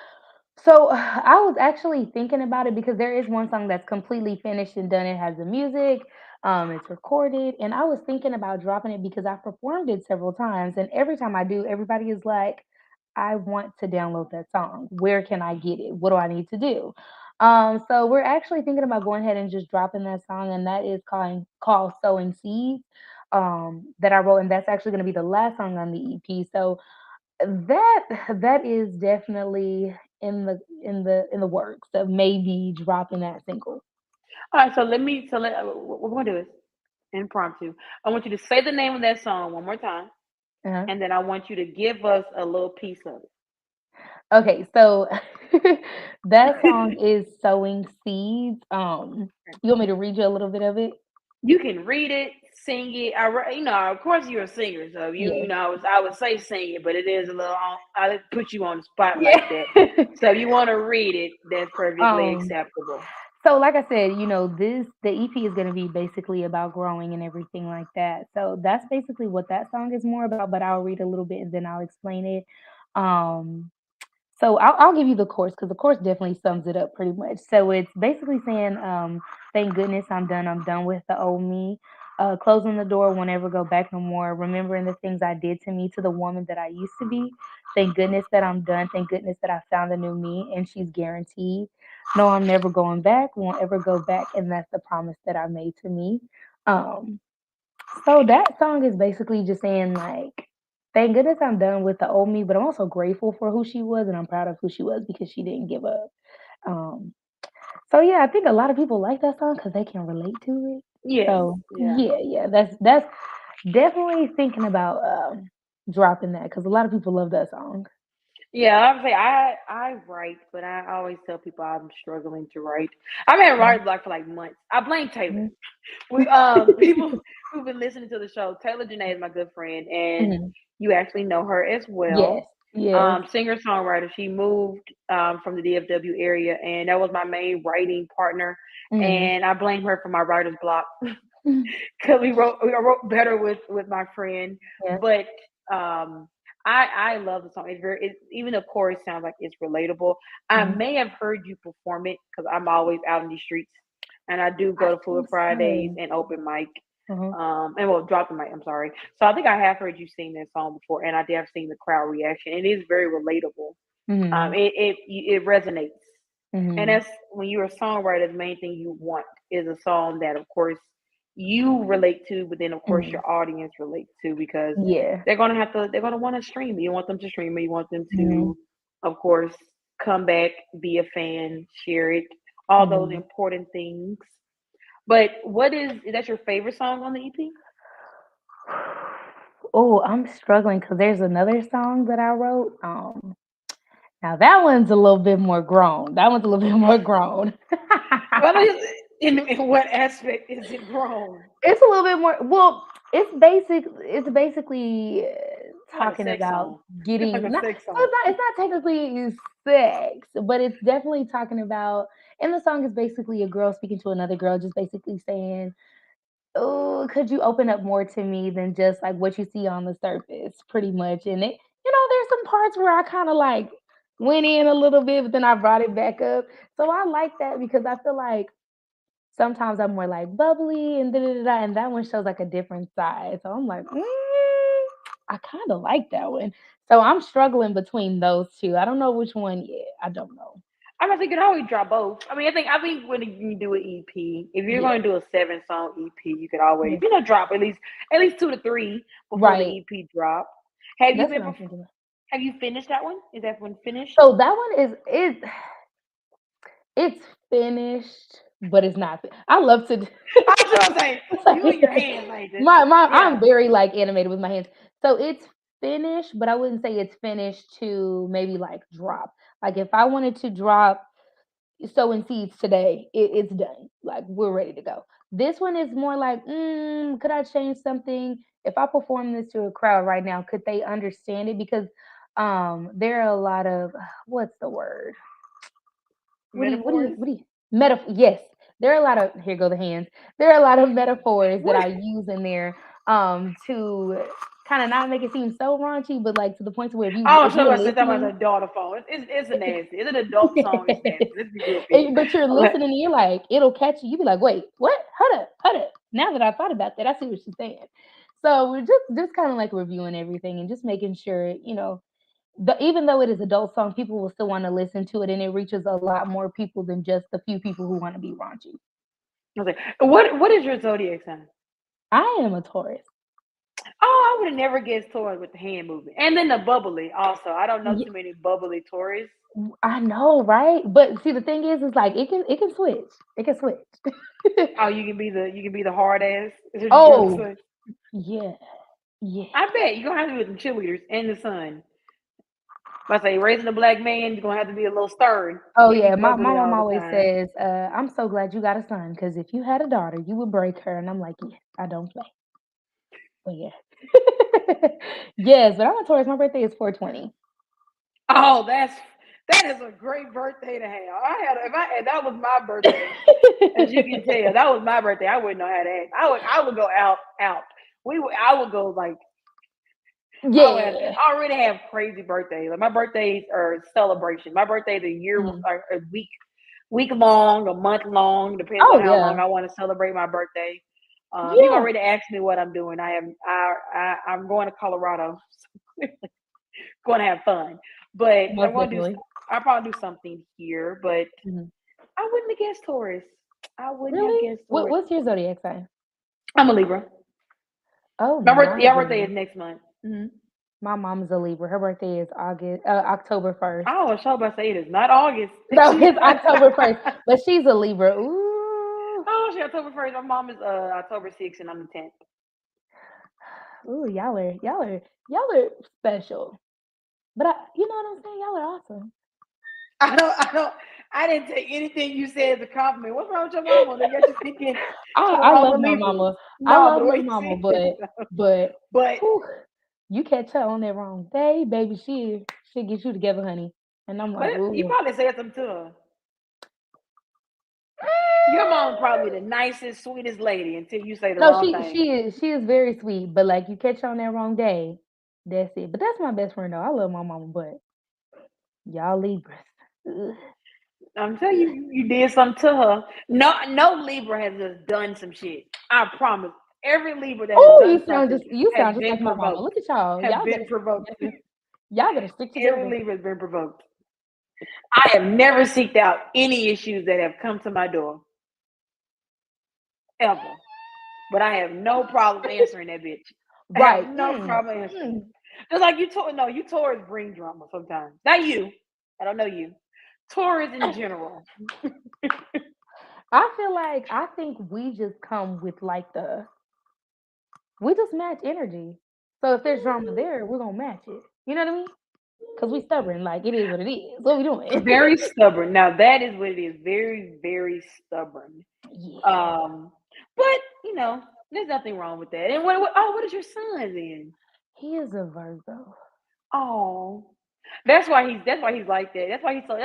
[SPEAKER 3] So I was actually thinking about it because there is one song that's completely finished and done. It has the music, it's recorded, and I was thinking about dropping it because I've performed it several times, and every time I do, everybody is like, "I want to download that song. Where can I get it? What do I need to do?" So we're actually thinking about going ahead and just dropping that song, and that is called "Sowing Seeds." That I wrote, and that's actually going to be the last song on the EP. So that that is definitely in the works of maybe dropping that single.
[SPEAKER 1] All right, so what we're gonna do is impromptu. I want you to say the name of that song one more time,
[SPEAKER 3] Uh-huh.
[SPEAKER 1] and then I want you to give us a little piece of
[SPEAKER 3] Okay, so that song
[SPEAKER 1] it.
[SPEAKER 3] is "Sowing Seeds." You want me to read you a little bit of it?
[SPEAKER 1] You can read it, sing it. Of course, you're a singer, so
[SPEAKER 3] Yeah.
[SPEAKER 1] I would say sing it, but it is a little. I didn't put you on the spot like
[SPEAKER 3] Yeah.
[SPEAKER 1] that. So if you want to read it, that's perfectly
[SPEAKER 3] um
[SPEAKER 1] acceptable.
[SPEAKER 3] so like I said, the EP is going to be basically about growing and everything like that. So that's basically what that song is more about, but I'll read a little bit and then I'll explain it. um So I'll give you the chorus because the chorus definitely sums it up pretty much. So it's basically saying, "Thank goodness I'm done. I'm done with the old me. Closing the door, won't ever go back no more. Remembering the things I did to me, to the woman that I used to be. Thank goodness that I'm done. Thank goodness that I found a new me, and she's guaranteed. No, I'm never going back. Won't ever go back, and that's the promise that I made to me." Um, so that song is basically just saying like, thank goodness I'm done with the old me, but I'm also grateful for who she was and I'm proud of who she was because she didn't give up. Um, so yeah, I think a lot of people like that song because they can relate to it.
[SPEAKER 1] Yes,
[SPEAKER 3] So
[SPEAKER 1] yeah.
[SPEAKER 3] yeah, that's definitely thinking about dropping that because a lot of people love that song.
[SPEAKER 1] Yeah, I would say I write, but I always tell people I'm struggling to write. I've been
[SPEAKER 3] Mhm,
[SPEAKER 1] writing block for like months. I blame Taylor.
[SPEAKER 3] mhm.
[SPEAKER 1] We people who've been listening to the show, Taylor Janae is my good friend, and
[SPEAKER 3] Mhm.
[SPEAKER 1] you actually know her as
[SPEAKER 3] Yes,
[SPEAKER 1] well.
[SPEAKER 3] yes.
[SPEAKER 1] Singer songwriter. She moved from the DFW area, and that was my main writing partner.
[SPEAKER 3] Mhm,
[SPEAKER 1] And I blame her for my writer's block
[SPEAKER 3] mhm.
[SPEAKER 1] because I wrote better with my friend,
[SPEAKER 3] Yeah.
[SPEAKER 1] but um. I love the song. Even the chorus sounds like it's relatable. I
[SPEAKER 3] Mhm.
[SPEAKER 1] may have heard you perform it because I'm always out in the streets, and I do
[SPEAKER 3] I
[SPEAKER 1] go to Full
[SPEAKER 3] think
[SPEAKER 1] Fridays
[SPEAKER 3] so.
[SPEAKER 1] and open mic.
[SPEAKER 3] Uh-huh.
[SPEAKER 1] And well, drop the mic. I'm sorry. So I think I have heard you sing that song before, and I did have seen the crowd reaction. It is very relatable.
[SPEAKER 3] Mhm,
[SPEAKER 1] It resonates, and
[SPEAKER 3] mhm,
[SPEAKER 1] that's when you're a songwriter. The main thing you want is a song that, of course, you relate to, but then of course
[SPEAKER 3] mhm.
[SPEAKER 1] your audience relates to because
[SPEAKER 3] Yeah.
[SPEAKER 1] they're gonna want to stream it. You want them to stream it. You want them
[SPEAKER 3] Mhm,
[SPEAKER 1] to, of course, come back, be a fan, share it, all those
[SPEAKER 3] mhm.
[SPEAKER 1] important things. But is that your favorite song on the EP?
[SPEAKER 3] Oh, I'm struggling because there's another song that I wrote. Now that one's a little bit more grown. That one's a little bit more grown.
[SPEAKER 1] Well, in what aspect is it grown?
[SPEAKER 3] It's a little bit more. Well, It's basically
[SPEAKER 1] Like a
[SPEAKER 3] talking
[SPEAKER 1] sex
[SPEAKER 3] about
[SPEAKER 1] song. Like
[SPEAKER 3] getting
[SPEAKER 1] a
[SPEAKER 3] not.
[SPEAKER 1] sex
[SPEAKER 3] So
[SPEAKER 1] song.
[SPEAKER 3] it's not technically sex, but it's definitely talking about. And the song is basically a girl speaking to another girl, just basically saying, "Oh, could you open up more to me than just like what you see on the surface?" Pretty much. And there's some parts where I kind of like went in a little bit, but then I brought it back up. So I like that because I feel like sometimes I'm more like bubbly and da da da, da, and that one shows like a different side. So I'm like, I kind of like that one. So I'm struggling between those two. I don't know which one yet. I don't know.
[SPEAKER 1] I mean, you can always drop both. I think when you do an EP, if you're
[SPEAKER 3] Yeah.
[SPEAKER 1] going to do a 7 song EP, you could always
[SPEAKER 3] Mhm.
[SPEAKER 1] drop at least 2 to 3 before the
[SPEAKER 3] Right.
[SPEAKER 1] EP drop. Have you
[SPEAKER 3] That's
[SPEAKER 1] been?
[SPEAKER 3] what I'm thinking.
[SPEAKER 1] Have you finished that one? Is that one finished?
[SPEAKER 3] So that one it's finished, but it's not. I love to.
[SPEAKER 1] I was gonna say
[SPEAKER 3] It's
[SPEAKER 1] you and your
[SPEAKER 3] like
[SPEAKER 1] hands like this.
[SPEAKER 3] my I'm
[SPEAKER 1] Yeah.
[SPEAKER 3] very like animated with my hands. So it's finished, but I wouldn't say it's finished to maybe like drop. Like if I wanted to drop sowing seeds today, it's done. Like we're ready to go. This one is more like, could I change something? If I perform this to a crowd right now, could they understand it? Because there are a lot of what's the word?
[SPEAKER 1] Metaphors.
[SPEAKER 3] What do you metaphor? Yes, there are a lot of here go the hands. There are a lot of metaphors that
[SPEAKER 1] What?
[SPEAKER 3] I use in there to kind of not make it seem so raunchy, but like to the point to where
[SPEAKER 1] Oh,
[SPEAKER 3] if
[SPEAKER 1] so
[SPEAKER 3] you're
[SPEAKER 1] I said that was
[SPEAKER 3] listening,
[SPEAKER 1] an adult phone. It's a nasty. It's an adult song. It's nasty.
[SPEAKER 3] yes,
[SPEAKER 1] Let's be real, people.
[SPEAKER 3] but you're
[SPEAKER 1] Okay.
[SPEAKER 3] listening and you're like, it'll catch you. You be like, wait, what? Hold up. Now that I thought about that, I see what she's saying. So we're just kind of like reviewing everything and just making sure, even though it is adult song, people will still want to listen to it, and it reaches a lot more people than just the few people who want to be raunchy.
[SPEAKER 1] Okay. What is your zodiac sign?
[SPEAKER 3] I am a Taurus.
[SPEAKER 1] Oh, I would have never guessed Taurus with the hand movement. And then the bubbly also. I don't know
[SPEAKER 3] Yeah,
[SPEAKER 1] too many bubbly Taurus.
[SPEAKER 3] I know, right? But see, the thing is like it can switch. It can switch.
[SPEAKER 1] Oh, you can be the hard ass. Is what you're trying to
[SPEAKER 3] Oh
[SPEAKER 1] say?
[SPEAKER 3] yeah, yeah.
[SPEAKER 1] I bet you're gonna have to be with the cheerleaders and the sun. If I say raising a black man, you're gonna have to be a little stern.
[SPEAKER 3] Oh
[SPEAKER 1] Can't be
[SPEAKER 3] yeah, my
[SPEAKER 1] bubbly
[SPEAKER 3] mom
[SPEAKER 1] all the
[SPEAKER 3] always
[SPEAKER 1] time.
[SPEAKER 3] says, "I'm so glad you got a son, because if you had a daughter, you would break her." And I'm like, "Yeah, I don't play." But yeah, yes. But I'm a Taurus. My birthday is 420.
[SPEAKER 1] Oh, that is a great birthday to have. If that was my birthday, as you can tell, that was my birthday. I wouldn't know how to act. I would go out. I would go like
[SPEAKER 3] Yeah.
[SPEAKER 1] I already have crazy birthdays. Like my birthdays are celebration. My birthday is a year,
[SPEAKER 3] Mhm.
[SPEAKER 1] a week long, a month long, depends on
[SPEAKER 3] Oh,
[SPEAKER 1] how long
[SPEAKER 3] yeah.
[SPEAKER 1] I want to celebrate my birthday. People
[SPEAKER 3] Yeah.
[SPEAKER 1] already asked me what I'm doing. I'm going to Colorado, going to have fun, but
[SPEAKER 3] Most definitely.
[SPEAKER 1] I'll probably do something here, but
[SPEAKER 3] Mhm.
[SPEAKER 1] I wouldn't have guessed Taurus. I wouldn't have
[SPEAKER 3] Really?
[SPEAKER 1] guessed Taurus.
[SPEAKER 3] What's your zodiac sign?
[SPEAKER 1] I'm a Libra.
[SPEAKER 3] Oh
[SPEAKER 1] Your
[SPEAKER 3] my
[SPEAKER 1] birthday is
[SPEAKER 3] goodness.
[SPEAKER 1] next month.
[SPEAKER 3] My mom's a Libra. Her birthday is October 1st.
[SPEAKER 1] I was sure about to say it is not August.
[SPEAKER 3] No, it's October 1st, but she's a Libra. Ooh.
[SPEAKER 1] Oh, she October 1st. My mom is October 6th, and I'm the 10th.
[SPEAKER 3] Ooh, y'all are special. But you know what I'm saying? Y'all are awesome.
[SPEAKER 1] I don't. I didn't take anything you said as a compliment. What's wrong with your mama? They got you thinking
[SPEAKER 3] I
[SPEAKER 1] something wrong
[SPEAKER 3] love
[SPEAKER 1] with
[SPEAKER 3] my
[SPEAKER 1] Libras.
[SPEAKER 3] mama. I
[SPEAKER 1] No, but
[SPEAKER 3] love
[SPEAKER 1] the
[SPEAKER 3] my
[SPEAKER 1] way you
[SPEAKER 3] mama,
[SPEAKER 1] said it,
[SPEAKER 3] but
[SPEAKER 1] but
[SPEAKER 3] whew, you catch her on that wrong day, baby. She'll get you together, honey. And I'm
[SPEAKER 1] but
[SPEAKER 3] like,
[SPEAKER 1] you
[SPEAKER 3] ooh.
[SPEAKER 1] probably said something to her. Your mom's probably the nicest, sweetest lady until you say the
[SPEAKER 3] No,
[SPEAKER 1] wrong
[SPEAKER 3] she
[SPEAKER 1] thing.
[SPEAKER 3] she is she is very sweet, but like you catch her on that wrong day, that's it. But that's my best friend though. I love my mama, but y'all Libras. Ugh.
[SPEAKER 1] I'm telling you, you did something to her. No Libra has just done some shit. I promise. Every Libra that has
[SPEAKER 3] Oh,
[SPEAKER 1] done something
[SPEAKER 3] you
[SPEAKER 1] has
[SPEAKER 3] sound just
[SPEAKER 1] been
[SPEAKER 3] like my mama.
[SPEAKER 1] provoked.
[SPEAKER 3] Look at y'all.
[SPEAKER 1] Have been provoked.
[SPEAKER 3] Y'all better stick
[SPEAKER 1] Every
[SPEAKER 3] together.
[SPEAKER 1] Libra has been provoked. I have never seeked out any issues that have come to my door ever, but I have no problem answering that bitch. I have
[SPEAKER 3] Right.
[SPEAKER 1] no problem answering. Just like you told, no, you Taurus bring drama sometimes. Not you. I don't know you. Taurus in general.
[SPEAKER 3] I think we just come with like we just match energy. So if there's drama there, we're gonna match it. You know what I mean? Cause we stubborn. Like it is what it is. What we doing?
[SPEAKER 1] Very stubborn. Now that is what it is. Very, very stubborn.
[SPEAKER 3] Yeah.
[SPEAKER 1] Um, but there's nothing wrong with that. And what is your son then?
[SPEAKER 3] He is a Virgo.
[SPEAKER 1] Oh, that's why he's like that. That's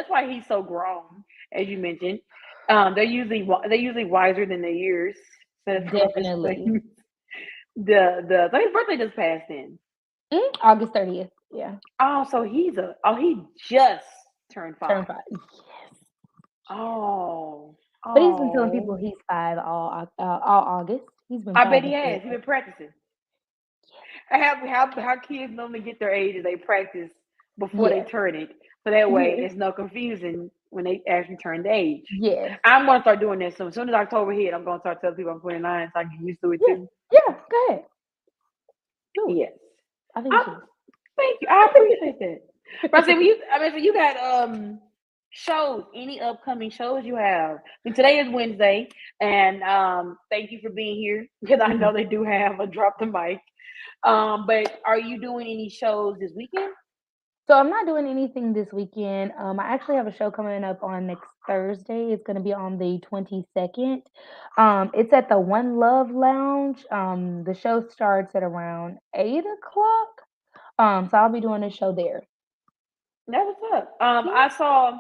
[SPEAKER 1] why he's so grown, as you mentioned. They're usually wiser than their years. So that's why
[SPEAKER 3] Definitely.
[SPEAKER 1] the so his birthday just passed in.
[SPEAKER 3] August 30th. Yeah.
[SPEAKER 1] Oh, so he just turned
[SPEAKER 3] Turn
[SPEAKER 1] 5.
[SPEAKER 3] 5. Yes.
[SPEAKER 1] Oh,
[SPEAKER 3] But he's been telling people
[SPEAKER 1] oh.
[SPEAKER 3] he's 5 all August. He's been
[SPEAKER 1] I
[SPEAKER 3] 5
[SPEAKER 1] bet he
[SPEAKER 3] this whole
[SPEAKER 1] has. He's
[SPEAKER 3] year.
[SPEAKER 1] been practicing. How kids normally get their age is they practice before they
[SPEAKER 3] Yes.
[SPEAKER 1] turn it, so that way
[SPEAKER 3] Yes.
[SPEAKER 1] it's no confusion when they actually turn the age.
[SPEAKER 3] Yes.
[SPEAKER 1] I'm gonna start doing this soon. As soon as October hit, I'm gonna start telling people I'm 29, so I get used to it
[SPEAKER 3] Yeah.
[SPEAKER 1] too.
[SPEAKER 3] Yeah. Go ahead. Do it.
[SPEAKER 1] Yes.
[SPEAKER 3] I think you
[SPEAKER 1] I,
[SPEAKER 3] should.
[SPEAKER 1] Thank you. I appreciate that. But I said, so you got shows. Any upcoming shows you have? I mean, today is Wednesday, and thank you for being here because I
[SPEAKER 3] Mhm.
[SPEAKER 1] know they do have a drop the mic. But are you doing any shows this weekend?
[SPEAKER 3] So I'm not doing anything this weekend. I actually have a show coming up on next Thursday. It's going to be on the 22nd. It's at the One Love Lounge. The show starts at around 8 o'clock. So I'll be doing a show there.
[SPEAKER 1] That was up.
[SPEAKER 3] Yeah.
[SPEAKER 1] I saw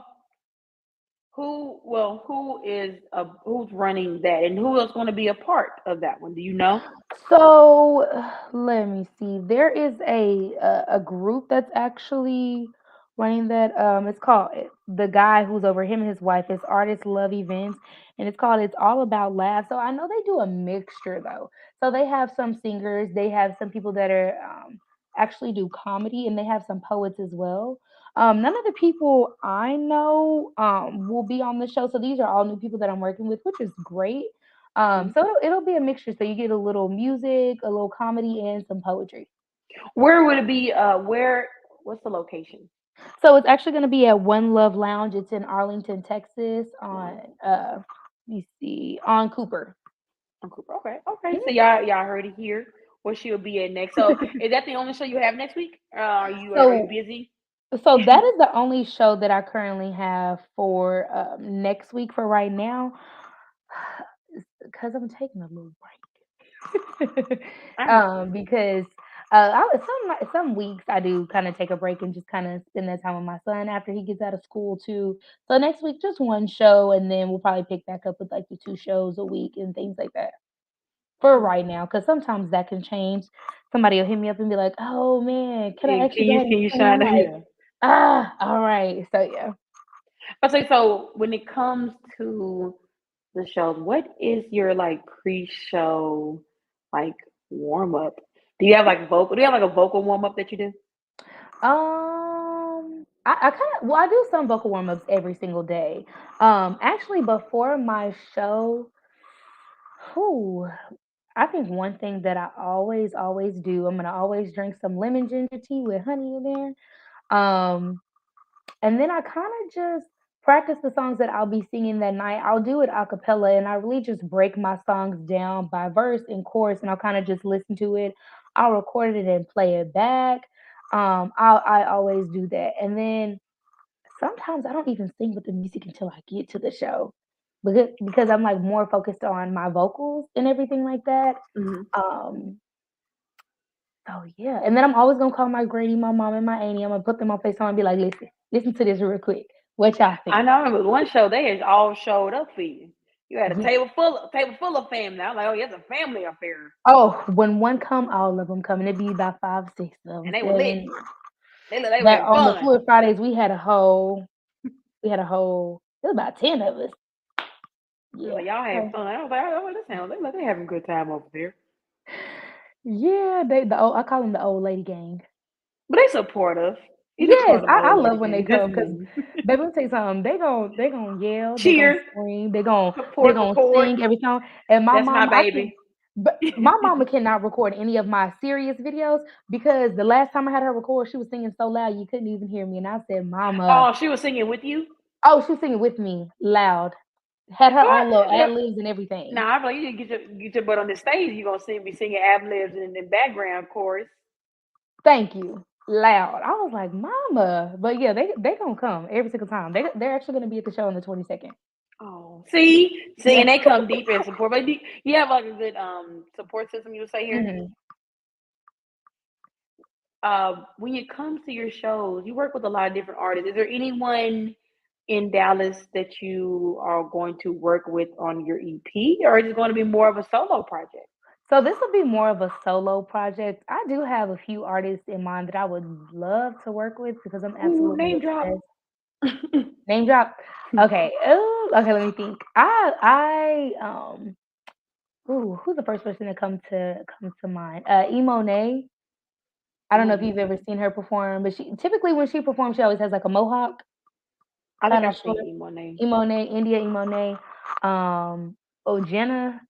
[SPEAKER 1] who's running that, and who else going to be a part of that one? Do you know?
[SPEAKER 3] So let me see. There is a group that's actually running that. It's called the guy who's over him and his wife is Artist Love Events, and it's called It's All About Laugh. So I know they do a mixture though. So they have some singers, they have some people that are actually do comedy, and they have some poets as well. None of the people I know will be on the show. So these are all new people that I'm working with, which is great. So it'll be a mixture. So you get a little music, a little comedy, and some poetry.
[SPEAKER 1] Where would it be? Where? What's the location?
[SPEAKER 3] So it's actually going to be at One Love Lounge. It's in Arlington, Texas. On let me see, on Cooper.
[SPEAKER 1] Cooper. Okay, okay. So
[SPEAKER 3] Mhm.
[SPEAKER 1] y'all heard it here. Where she'll be at next. So is that the only show you have next week? Are you
[SPEAKER 3] So
[SPEAKER 1] busy?
[SPEAKER 3] that is the only show that I currently have for next week for right now, because I'm taking a little break.
[SPEAKER 1] I understand.
[SPEAKER 3] Because some weeks I do kind of take a break and just kind of spend that time with my son after he gets out of school too. So next week just one show, and then we'll probably pick back up with like the 2 shows a week and things like that for right now. Because sometimes that can change somebody will hit me up and be like, "Oh man, can I actually go ahead and
[SPEAKER 1] Can you
[SPEAKER 3] sing?" I'm
[SPEAKER 1] shine?
[SPEAKER 3] like,
[SPEAKER 1] Yeah.
[SPEAKER 3] all right." So yeah.
[SPEAKER 1] I say so. When it comes to the shows, what is your like pre-show like warm up? Do you have like vocal? Do you have like a vocal warm up that you do?
[SPEAKER 3] I kind of well, I do some vocal warm ups every single day. Actually, before my show, whew, I think one thing that I always do, I'm gonna always drink some lemon ginger tea with honey in there. And then I kind of just practice the songs that I'll be singing that night. I'll do it a cappella and I really just break my songs down by verse and chorus and I'll kind of just listen to it. I'll record it and play it back. I always do that. And then sometimes I don't even sing with the music until I get to the show. Because I'm like more focused on my vocals and everything like that.
[SPEAKER 1] Hmm.
[SPEAKER 3] Um, so yeah, and then I'm always gonna call my Grady, my mom, and my auntie. I'm gonna put them on FaceTime and be like, listen to this real quick. What y'all
[SPEAKER 1] I
[SPEAKER 3] think?
[SPEAKER 1] know. I remember one show they had all showed up for you. You had a
[SPEAKER 3] Yeah.
[SPEAKER 1] table full of family. I was like, oh, yeah, it's a family affair,
[SPEAKER 3] Oh, when one come, all of them come, and it be about 5, 6 of them,
[SPEAKER 1] and they were lit.
[SPEAKER 3] 7.
[SPEAKER 1] They were
[SPEAKER 3] That
[SPEAKER 1] having
[SPEAKER 3] on the
[SPEAKER 1] fun.
[SPEAKER 3] Fluid Fridays, we had a whole. It was about 10 of us.
[SPEAKER 1] I was
[SPEAKER 3] Yeah.
[SPEAKER 1] like, y'all had
[SPEAKER 3] So
[SPEAKER 1] fun. I was like, oh, this sounds like they having a good time over there.
[SPEAKER 3] yeah, I call them the old lady gang.
[SPEAKER 1] But they supportive. You just call
[SPEAKER 3] Yes,
[SPEAKER 1] them
[SPEAKER 3] I
[SPEAKER 1] old lady
[SPEAKER 3] love when they
[SPEAKER 1] gang. That's
[SPEAKER 3] come because,
[SPEAKER 1] me.
[SPEAKER 3] baby, let me tell you something. They gonna yell, they gonna
[SPEAKER 1] Cheer,
[SPEAKER 3] scream, they
[SPEAKER 1] support,
[SPEAKER 3] gonna
[SPEAKER 1] record.
[SPEAKER 3] sing every song. And my
[SPEAKER 1] That's my
[SPEAKER 3] mama, I can,
[SPEAKER 1] baby.
[SPEAKER 3] but my mama cannot record any of my serious videos because the last time I had her record, she was singing so loud you couldn't even hear me. And I said, "Mama,
[SPEAKER 1] Oh, she was singing with you.
[SPEAKER 3] oh, she's singing with me loud, had her
[SPEAKER 1] What?
[SPEAKER 3] own little
[SPEAKER 1] Yeah.
[SPEAKER 3] ad libs and everything.
[SPEAKER 1] Nah, I'm like, you need to get your butt on the stage. You gonna be singing ad libs in the background chorus.
[SPEAKER 3] Thank you, loud." I was like, "Mama," but yeah, they gonna come every single time. They're actually gonna be at the show on the 22nd.
[SPEAKER 1] Oh, see,
[SPEAKER 3] Yeah.
[SPEAKER 1] and they come deep and support. But you have like a good support system. You would say here.
[SPEAKER 3] Mhm.
[SPEAKER 1] When it comes to your shows, you work with a lot of different artists. Is there anyone in Dallas that you are going to work with on your EP, or is it going to be more of a solo project?
[SPEAKER 3] So this will be more of a solo project. I do have a few artists in mind that I would love to work with because I'm
[SPEAKER 1] Ooh,
[SPEAKER 3] absolutely
[SPEAKER 1] name drop.
[SPEAKER 3] obsessed. Name drop. Okay. Ooh, okay, let me think. Ooh, who's the first person that comes to mind? Imone. I don't know if
[SPEAKER 1] Monet.
[SPEAKER 3] you've ever seen her perform, but she typically when she performs, she always has like a mohawk,
[SPEAKER 1] I think
[SPEAKER 3] kind of
[SPEAKER 1] I've
[SPEAKER 3] short.
[SPEAKER 1] seen Monet.
[SPEAKER 3] Imone, India Imone. Oh, Gina.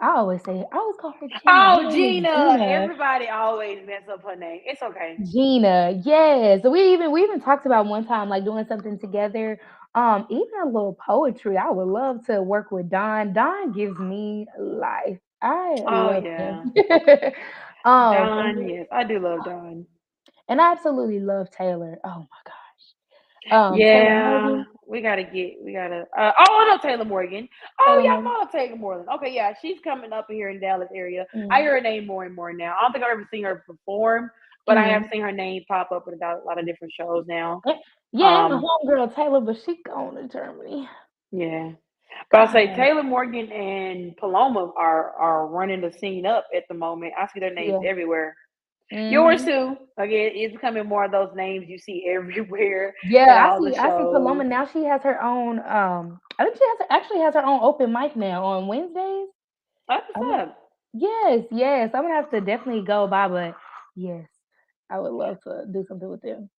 [SPEAKER 3] I always call her Jenna. Her
[SPEAKER 1] Oh,
[SPEAKER 3] name is
[SPEAKER 1] Gina.
[SPEAKER 3] Gina.
[SPEAKER 1] Everybody always mess up her name. It's okay.
[SPEAKER 3] Gina, yes. We even talked about one time like doing something together. Even a little poetry. I would love to work with Don. Don gives me life. I
[SPEAKER 1] Oh
[SPEAKER 3] love him.
[SPEAKER 1] yeah.
[SPEAKER 3] And
[SPEAKER 1] Don, yes. I do love Don.
[SPEAKER 3] I absolutely love Taylor. Oh my God. Taylor
[SPEAKER 1] Yeah,
[SPEAKER 3] Morgan.
[SPEAKER 1] we gotta. Oh, I know Taylor Morgan. Oh,
[SPEAKER 3] Taylor
[SPEAKER 1] yeah,
[SPEAKER 3] Morgan.
[SPEAKER 1] I know Taylor Morgan. Okay, yeah, she's coming up here in Dallas area. I
[SPEAKER 3] Mm-hmm.
[SPEAKER 1] hear her name more and more now. I don't think I've ever seen her perform, but I have
[SPEAKER 3] Mm-hmm.
[SPEAKER 1] seen her name pop up in a lot of different shows now.
[SPEAKER 3] Yeah, and my
[SPEAKER 1] Um,
[SPEAKER 3] homegirl Taylor, but she gone to Germany.
[SPEAKER 1] yeah, but I'll say
[SPEAKER 3] God.
[SPEAKER 1] Taylor Morgan and Paloma are running the scene up at the moment. I see their names
[SPEAKER 3] Yeah.
[SPEAKER 1] everywhere. Yours
[SPEAKER 3] Mm-hmm.
[SPEAKER 1] too. Again, it's becoming more of those names you see everywhere at
[SPEAKER 3] Yeah,
[SPEAKER 1] all the
[SPEAKER 3] I see
[SPEAKER 1] shows.
[SPEAKER 3] Paloma now. She has her own. I think actually has her own open mic now on Wednesdays.
[SPEAKER 1] That's
[SPEAKER 3] I'm
[SPEAKER 1] what's
[SPEAKER 3] gonna,
[SPEAKER 1] up.
[SPEAKER 3] yes, yes. I'm gonna have to definitely go by, but yes, I would love to do something with them.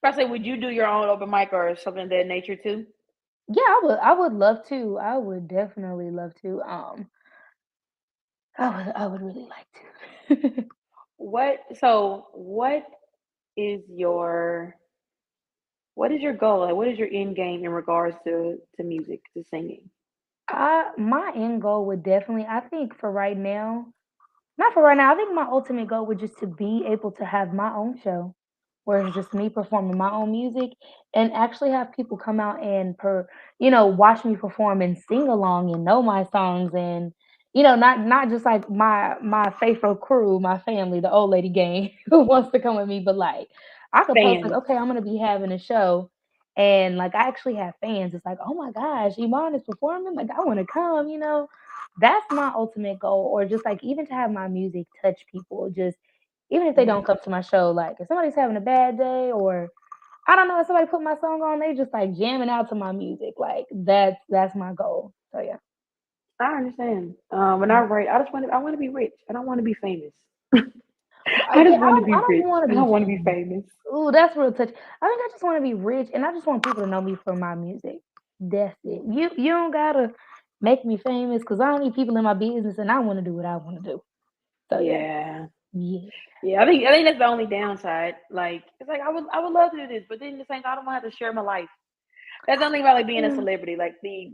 [SPEAKER 1] But I say, would you do your own open mic or something of that nature too?
[SPEAKER 3] Yeah, I would love to. I would definitely love to. I would really like to.
[SPEAKER 1] What is your goal? Like, what is your end game in regards to music, to singing?
[SPEAKER 3] My end goal would definitely. I think for right now, not for right now. I think my ultimate goal would just to be able to have my own show where it's just me performing my own music and actually have people come out and watch me perform and sing along and know my songs and not just like my faithful crew, my family, the old lady gang who wants to come with me, but like I could post like,
[SPEAKER 1] Fans.
[SPEAKER 3] okay, I'm gonna be having a show and like I actually have fans. It's like, oh my gosh, Iman is performing, like I wanna come. That's my ultimate goal, or just like even to have my music touch people, just even if they
[SPEAKER 1] Mhm.
[SPEAKER 3] don't come to my show, like if somebody's having a bad day or I don't know, if somebody put my song on, they just like jamming out to my music. Like that's my goal. So yeah.
[SPEAKER 1] I understand. When I
[SPEAKER 3] Mhm.
[SPEAKER 1] write, I want to be rich. I don't want to be famous. I
[SPEAKER 3] Yeah,
[SPEAKER 1] just want to be
[SPEAKER 3] I don't
[SPEAKER 1] rich.
[SPEAKER 3] want to
[SPEAKER 1] I
[SPEAKER 3] be
[SPEAKER 1] don't want to be
[SPEAKER 3] famous.
[SPEAKER 1] famous.
[SPEAKER 3] Ooh, that's real touch. I think I just want to be rich, and I just want people to know me for my music. That's it. You don't gotta make me famous because I don't need people in my business, and I want to do what I want to do. So yeah,
[SPEAKER 1] Yeah.
[SPEAKER 3] yeah.
[SPEAKER 1] Yeah, I think that's the only downside. Like it's like I would love to do this, but then the same time, I don't want to have to share my life. That's the only thing about like being a
[SPEAKER 3] Mm.
[SPEAKER 1] celebrity. Like the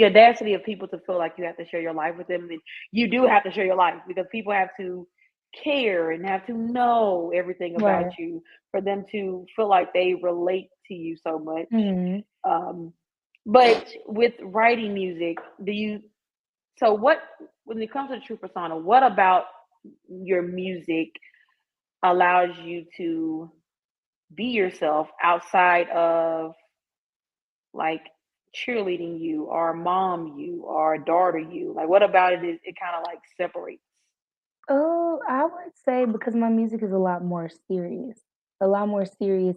[SPEAKER 1] audacity of people to feel like you have to share your life with them, and you do have to share your life because people have to care and have to know everything about
[SPEAKER 3] Right.
[SPEAKER 1] you for them to feel like they relate to you so much.
[SPEAKER 3] Hmm.
[SPEAKER 1] Um, but with writing music, do you? So what when it comes to true persona, what about your music allows you to be yourself outside of like cheerleading you or mom you or daughter you? Like what about it is it kind of like separates?
[SPEAKER 3] Oh, I would say because my music is a lot more serious,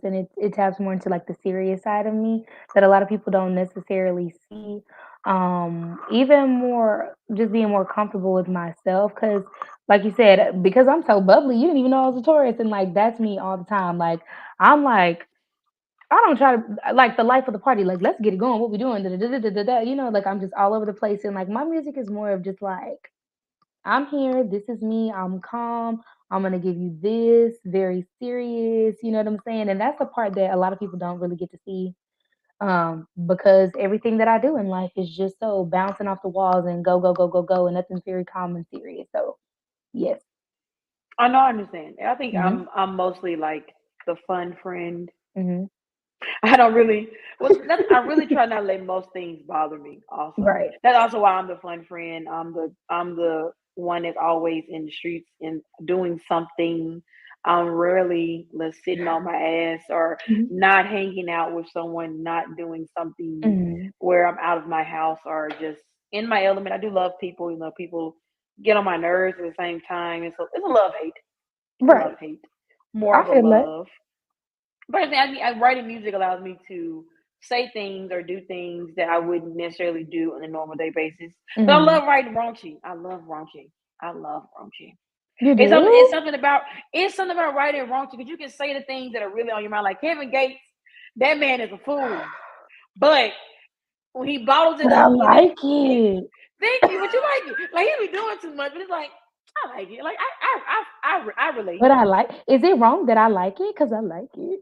[SPEAKER 3] and it taps more into like the serious side of me that a lot of people don't necessarily see. Even more, just being more comfortable with myself, because like you said, because I'm so bubbly, you didn't even know I was a Taurus, and like that's me all the time. Like I'm like. I don't try to like the life of the party. Like, let's get it going. What we doing? Da, da, da, da, da, da. You know, like I'm just all over the place, and like my music is more of just like I'm here. This is me. I'm calm. I'm going to give you this very serious. You know what I'm saying? And that's the part that a lot of people don't really get to see because everything that I do in life is just so bouncing off the walls and go, go, go, go, go. And nothing's very calm and serious. So, yes.
[SPEAKER 1] I know I understand. I think
[SPEAKER 3] Hmm.
[SPEAKER 1] I'm mostly like the fun friend.
[SPEAKER 3] Hmm.
[SPEAKER 1] I don't really well I really try not to let most things bother me also.
[SPEAKER 3] Right.
[SPEAKER 1] That's also why I'm the fun friend. I'm the one that's always in the streets and doing something. I'm rarely sitting on my ass or
[SPEAKER 3] Hmm.
[SPEAKER 1] not hanging out with someone, not doing something
[SPEAKER 3] Hmm.
[SPEAKER 1] where I'm out of my house or just in my element. I do love people, people get on my nerves at the same time. It's a love hate. It's a love
[SPEAKER 3] Right.
[SPEAKER 1] hate. More
[SPEAKER 3] I
[SPEAKER 1] of a
[SPEAKER 3] feel that.
[SPEAKER 1] love. But I writing music allows me to say things or do things that I wouldn't necessarily do on a normal day basis. But I
[SPEAKER 3] Hmm.
[SPEAKER 1] love writing raunchy. I love raunchy. I love raunchy.
[SPEAKER 3] You
[SPEAKER 1] It's something.
[SPEAKER 3] do?
[SPEAKER 1] It's something about writing raunchy because you can say the things that are really on your mind. Like Kevin Gates, that man is a fool. But when he bottles it
[SPEAKER 3] But I
[SPEAKER 1] up, when it,
[SPEAKER 3] like it.
[SPEAKER 1] thank you. But you like it. Like he be doing too much, but it's like I like it. Like I relate.
[SPEAKER 3] But I like. Is it wrong that I like it? Because I like it.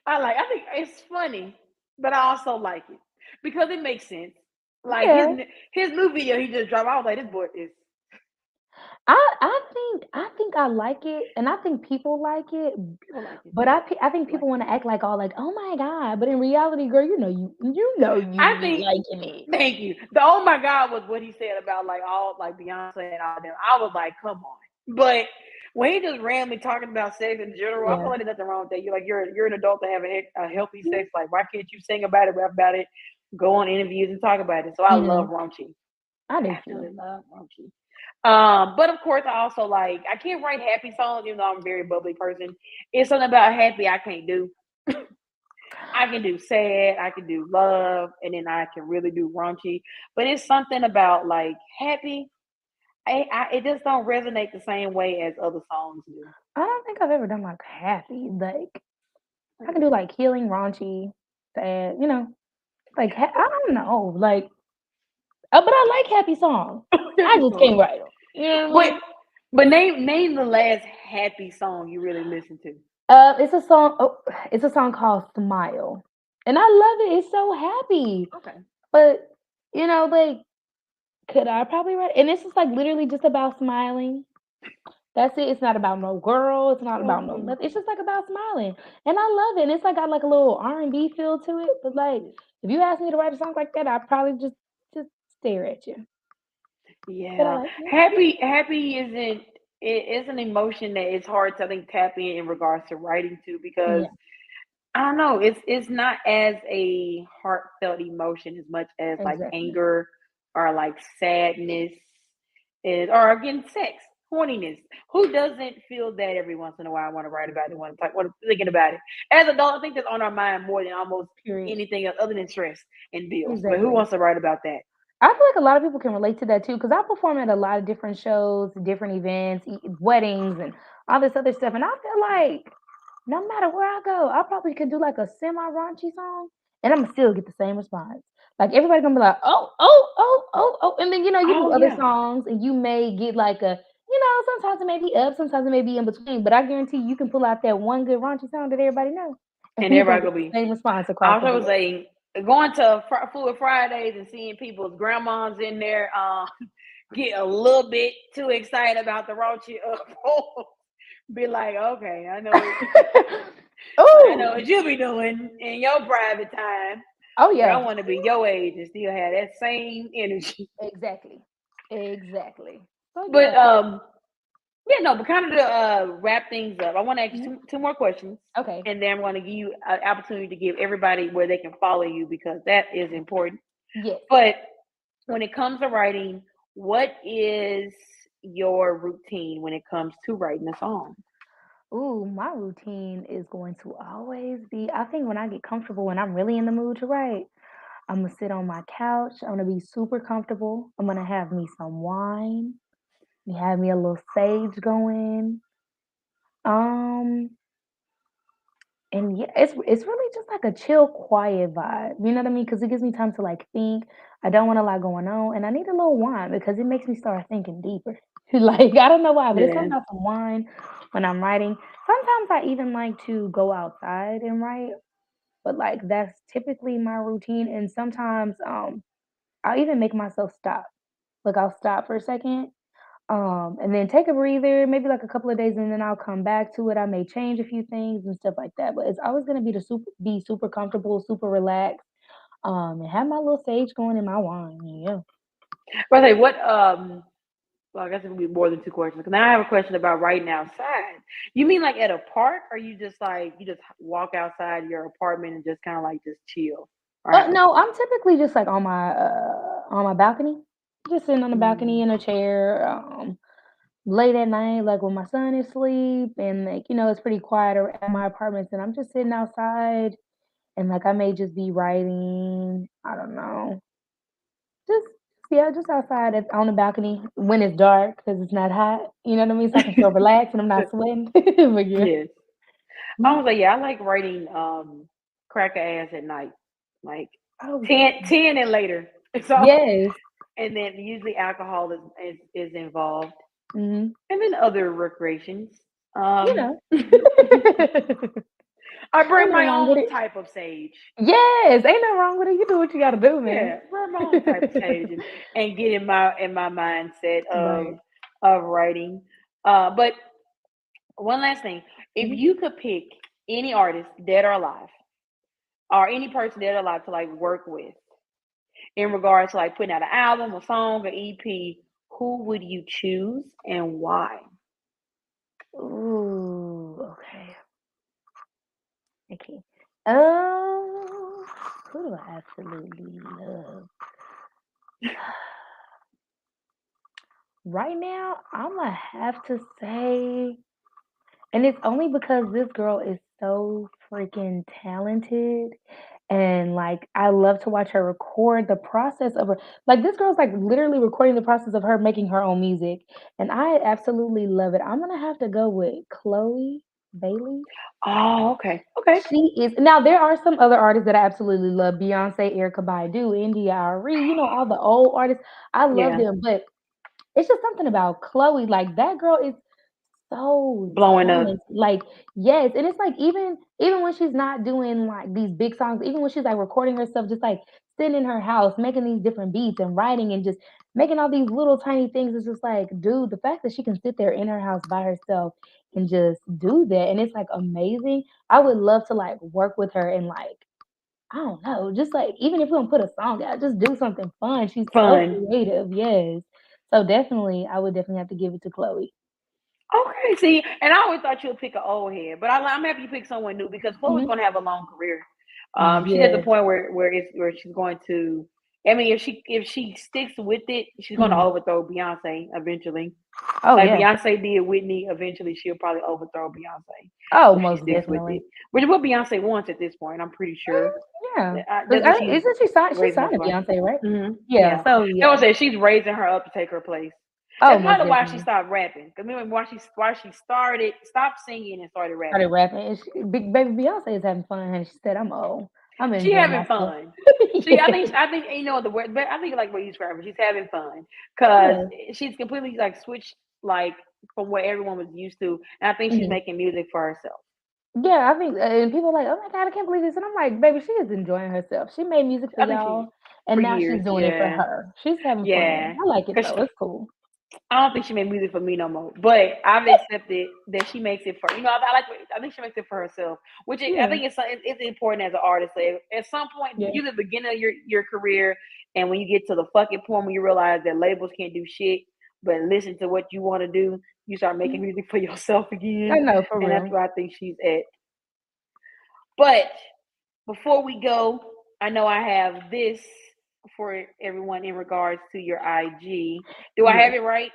[SPEAKER 1] I think it's funny, but I also like it because it makes sense. Like
[SPEAKER 3] Yeah.
[SPEAKER 1] his new video he just dropped, I was like, this boy is
[SPEAKER 3] I think I like it, and I think people like it,
[SPEAKER 1] people like it.
[SPEAKER 3] but I think
[SPEAKER 1] People like
[SPEAKER 3] people
[SPEAKER 1] it
[SPEAKER 3] wanna
[SPEAKER 1] too.
[SPEAKER 3] act like all like, "Oh my god," but in reality, girl, you
[SPEAKER 1] I
[SPEAKER 3] be
[SPEAKER 1] think
[SPEAKER 3] liking it.
[SPEAKER 1] thank you. The oh my god was what he said about like all like Beyonce and all them. I was like, come on. But when he just randomly talking about sex in general, I feel
[SPEAKER 3] Yeah.
[SPEAKER 1] like there's nothing wrong with that. You're an adult to have a healthy sex life. Why can't you sing about it, rap about it, go on interviews and talk about it? So I love
[SPEAKER 3] Mhm.
[SPEAKER 1] raunchy.
[SPEAKER 3] I
[SPEAKER 1] I
[SPEAKER 3] do too.
[SPEAKER 1] absolutely love raunchy. But of course, I also like I can't write happy songs, even though I'm a very bubbly person. It's something about happy I can't do. I can do sad, I can do love, and then I can really do raunchy. But it's something about like happy. It just don't resonate the same way as other songs do.
[SPEAKER 3] I don't think I've ever done, like, happy, like, I can
[SPEAKER 1] Mm.
[SPEAKER 3] do, like, healing, raunchy, sad, like, I don't know, like but I like happy songs. I
[SPEAKER 1] Happy
[SPEAKER 3] just
[SPEAKER 1] song.
[SPEAKER 3] can't write them. You know what I
[SPEAKER 1] But
[SPEAKER 3] mean?
[SPEAKER 1] name the last happy song you really listened to.
[SPEAKER 3] It's a song it's a song called "Smile," and I love it, it's so happy,
[SPEAKER 1] Okay.
[SPEAKER 3] but, like, could I probably write and it's just, like, literally just about smiling. That's it, it's not about no girl, it's not about no
[SPEAKER 1] Okay.
[SPEAKER 3] nothing, it's just, like, about smiling, and I love it, and it's, like, got, like, a little R&B feel to it, but, like, if you asked me to write a song like that, I'd probably just stare at you, but I
[SPEAKER 1] Yeah,
[SPEAKER 3] like it.
[SPEAKER 1] happy isn't it's an emotion that is hard to I think tap in regards to writing to because
[SPEAKER 3] Yeah,
[SPEAKER 1] I don't know. It's not as a heartfelt emotion as much as like
[SPEAKER 3] exactly.
[SPEAKER 1] anger or like sadness is or again sex. horniness. Who doesn't feel that every once in a while? I want to write about it. Want to thinking about it. As adults, I think that's on our mind more than almost
[SPEAKER 3] Period.
[SPEAKER 1] anything else, other than stress and bills. But who
[SPEAKER 3] Exactly.
[SPEAKER 1] wants to write about that?
[SPEAKER 3] I feel like a lot of people can relate to that too, because I perform at a lot of different shows, different events, weddings, and all this other stuff. And I feel like no matter where I go, I probably could do like a semi raunchy song, and I'm gonna still get the same response. Like everybody gonna be like, oh, oh, oh, oh, oh, and then you
[SPEAKER 1] Oh
[SPEAKER 3] do other
[SPEAKER 1] yeah,
[SPEAKER 3] songs, and you may get like sometimes it may be up, sometimes it may be in between, but I guarantee you can pull out that one good raunchy song that everybody knows, and
[SPEAKER 1] and
[SPEAKER 3] you're gonna
[SPEAKER 1] everybody
[SPEAKER 3] get
[SPEAKER 1] gonna
[SPEAKER 3] the
[SPEAKER 1] be.
[SPEAKER 3] same response across
[SPEAKER 1] I
[SPEAKER 3] the
[SPEAKER 1] was
[SPEAKER 3] board.
[SPEAKER 1] saying going to Food Fridays and seeing people's grandmas in there get a little bit too excited about the raunchy be like, okay, I know
[SPEAKER 3] Oh,
[SPEAKER 1] what you be doing in your private time,
[SPEAKER 3] oh
[SPEAKER 1] but I
[SPEAKER 3] yeah,
[SPEAKER 1] want to be your age and still have that same energy.
[SPEAKER 3] exactly, exactly. So
[SPEAKER 1] But
[SPEAKER 3] yeah,
[SPEAKER 1] yeah, no, but kind of to wrap things up, I want to ask you
[SPEAKER 3] mhm,
[SPEAKER 1] two more questions,
[SPEAKER 3] okay,
[SPEAKER 1] and then I'm going to give you an opportunity to give everybody where they can follow you because that is important.
[SPEAKER 3] yes.
[SPEAKER 1] But when it comes to writing, what is your routine when it comes to writing a song?
[SPEAKER 3] Ooh, my routine is going to always be, I think when I get comfortable, when I'm really in the mood to write, I'm gonna sit on my couch. I'm gonna be super comfortable. I'm gonna have me some wine. Me have me a little sage going. Um, and yeah, it's really just like a chill, quiet vibe. You know what I mean? Because it gives me time to like think. I don't want a lot going on, and I need a little wine because it makes me start thinking deeper. Like I don't know why, but it's something
[SPEAKER 1] Yeah.
[SPEAKER 3] about some wine when I'm writing. Sometimes I even like to go outside and write, but like that's typically my routine. And sometimes I'll even make myself stop. Like I'll stop for a second, and then take a breather, maybe like a couple of days, and then I'll come back to it. I may change a few things and stuff like that, but it's always gonna be be super comfortable, super relaxed, and have my little sage going in my wine. Yeah.
[SPEAKER 1] But hey, what well, I guess it would be more than two questions. 'Cause now I have a question about writing outside. You mean like at a park, or you just like you just walk outside your apartment and just kind of like just chill, or how?
[SPEAKER 3] No, I'm typically just like on my balcony, just sitting on the balcony
[SPEAKER 1] Mm.
[SPEAKER 3] in a chair, late at night, like when my son is asleep, and like it's pretty quiet at my apartments, and I'm just sitting outside, and like I may just be writing. I don't know. Just yeah, just outside on the balcony when it's dark because it's not hot. You know what I mean? So I can still relax and I'm not sweating. But yeah.
[SPEAKER 1] Yes. I
[SPEAKER 3] Mhm.
[SPEAKER 1] was like, yeah, I like writing cracker ass at night, like
[SPEAKER 3] Oh yeah.
[SPEAKER 1] 10 and later. So
[SPEAKER 3] Yes.
[SPEAKER 1] and then usually alcohol is involved,
[SPEAKER 3] Hmm.
[SPEAKER 1] and then other recreations.
[SPEAKER 3] You
[SPEAKER 1] Um,
[SPEAKER 3] know.
[SPEAKER 1] I
[SPEAKER 3] Ain't
[SPEAKER 1] bring
[SPEAKER 3] nothing
[SPEAKER 1] my
[SPEAKER 3] wrong with
[SPEAKER 1] own
[SPEAKER 3] it.
[SPEAKER 1] type of sage.
[SPEAKER 3] Yes, ain't nothing wrong with it. You do what you gotta do, man.
[SPEAKER 1] Yeah, bring my own type of sage and get in my mindset
[SPEAKER 3] Right.
[SPEAKER 1] of writing. But one last thing, if
[SPEAKER 3] Mhm.
[SPEAKER 1] you could pick any artist, dead or alive, or any person dead or alive to like work with in regards to like putting out an album, a song, an EP, who would you choose and why?
[SPEAKER 3] Ooh, okay. Okay. Um, who do I absolutely love? Right now, I'm gonna have to say, and it's only because this girl is so freaking talented. And like, I love to watch her record the process of her. Like, this girl's like literally recording the process of her making her own music. And I absolutely love it. I'm gonna have to go with Chloe Bailey.
[SPEAKER 1] Oh, okay. Okay.
[SPEAKER 3] She is now there are some other artists that I absolutely love. Beyonce, Erica Badu, India Arie, all the old artists. I love
[SPEAKER 1] Yeah.
[SPEAKER 3] them, but it's just something about Chloe. Like that girl is so
[SPEAKER 1] Blowing up.
[SPEAKER 3] talented. Like, yes, and it's like even when she's not doing like these big songs, even when she's like recording herself, just like sitting in her house, making these different beats and writing and just making all these little tiny things, it's just like, dude, the fact that she can sit there in her house by herself and just do that, and it's like amazing. I would love to like work with her and like I don't know, just like even if we don't put a song out, just do something fun. She's so
[SPEAKER 1] Fun.
[SPEAKER 3] creative, yes. So definitely, I would definitely have to give it to Chloe.
[SPEAKER 1] Okay, see, and I always thought you would pick an old head, but I'm happy you picked someone new because Chloe's
[SPEAKER 3] Mhm.
[SPEAKER 1] going to have a long career. She's at the
[SPEAKER 3] Yes.
[SPEAKER 1] point where she's going to. I mean, if she sticks with it, she's gonna
[SPEAKER 3] Mhm.
[SPEAKER 1] overthrow Beyonce eventually.
[SPEAKER 3] Oh,
[SPEAKER 1] Like
[SPEAKER 3] yeah.
[SPEAKER 1] Beyonce did Whitney, eventually she'll probably overthrow Beyonce
[SPEAKER 3] Oh,
[SPEAKER 1] if she
[SPEAKER 3] most
[SPEAKER 1] sticks with
[SPEAKER 3] definitely.
[SPEAKER 1] it. Which is what Beyonce wants at this point. I'm pretty sure
[SPEAKER 3] Yeah.
[SPEAKER 1] that's what she's
[SPEAKER 3] Isn't she
[SPEAKER 1] raising her
[SPEAKER 3] signed to
[SPEAKER 1] for.
[SPEAKER 3] Beyonce, right? Yeah,
[SPEAKER 1] Yeah,
[SPEAKER 3] so
[SPEAKER 1] that
[SPEAKER 3] yeah.
[SPEAKER 1] was it. She's raising her up to take her place.
[SPEAKER 3] Oh,
[SPEAKER 1] That's
[SPEAKER 3] most
[SPEAKER 1] probably why she
[SPEAKER 3] definitely.
[SPEAKER 1] stopped rapping. Because remember why she stopped singing and started
[SPEAKER 3] Started
[SPEAKER 1] rapping.
[SPEAKER 3] rapping, and Big baby Beyonce is having fun, honey. She said, "I'm old. I'm
[SPEAKER 1] She
[SPEAKER 3] enjoying
[SPEAKER 1] having
[SPEAKER 3] myself."
[SPEAKER 1] fun. She, I
[SPEAKER 3] Yeah.
[SPEAKER 1] think, I think you know the word, but I think like what you described. She's having fun because
[SPEAKER 3] Yeah.
[SPEAKER 1] she's completely like switched like from what everyone was used to, and I think she's
[SPEAKER 3] Mhm.
[SPEAKER 1] making music for herself.
[SPEAKER 3] Yeah, I think, and people are like, "Oh my god, I can't believe this," and I'm like, "Baby, she is enjoying herself. She made music for
[SPEAKER 1] I think she
[SPEAKER 3] y'all, and
[SPEAKER 1] for
[SPEAKER 3] now she's
[SPEAKER 1] years,
[SPEAKER 3] doing it for
[SPEAKER 1] yeah,
[SPEAKER 3] her. She's having fun.
[SPEAKER 1] yeah.
[SPEAKER 3] I like it
[SPEAKER 1] Because
[SPEAKER 3] though. It's cool."
[SPEAKER 1] I don't think she made music for me no more, but I've accepted that she makes it for I like. I think she makes it for herself, which I
[SPEAKER 3] Yeah,
[SPEAKER 1] think it's important as an artist. At some point,
[SPEAKER 3] yeah.
[SPEAKER 1] you the beginning of your career, and when you get to the fucking point when you realize that labels can't do shit, but listen to what you want to do, you start making
[SPEAKER 3] Mhm.
[SPEAKER 1] music for yourself
[SPEAKER 3] I
[SPEAKER 1] again,
[SPEAKER 3] know, for
[SPEAKER 1] and that's
[SPEAKER 3] real.
[SPEAKER 1] where I think she's at. But before we go, I know I have this for everyone in regards to your IG. Do I have
[SPEAKER 3] Yes.
[SPEAKER 1] it right?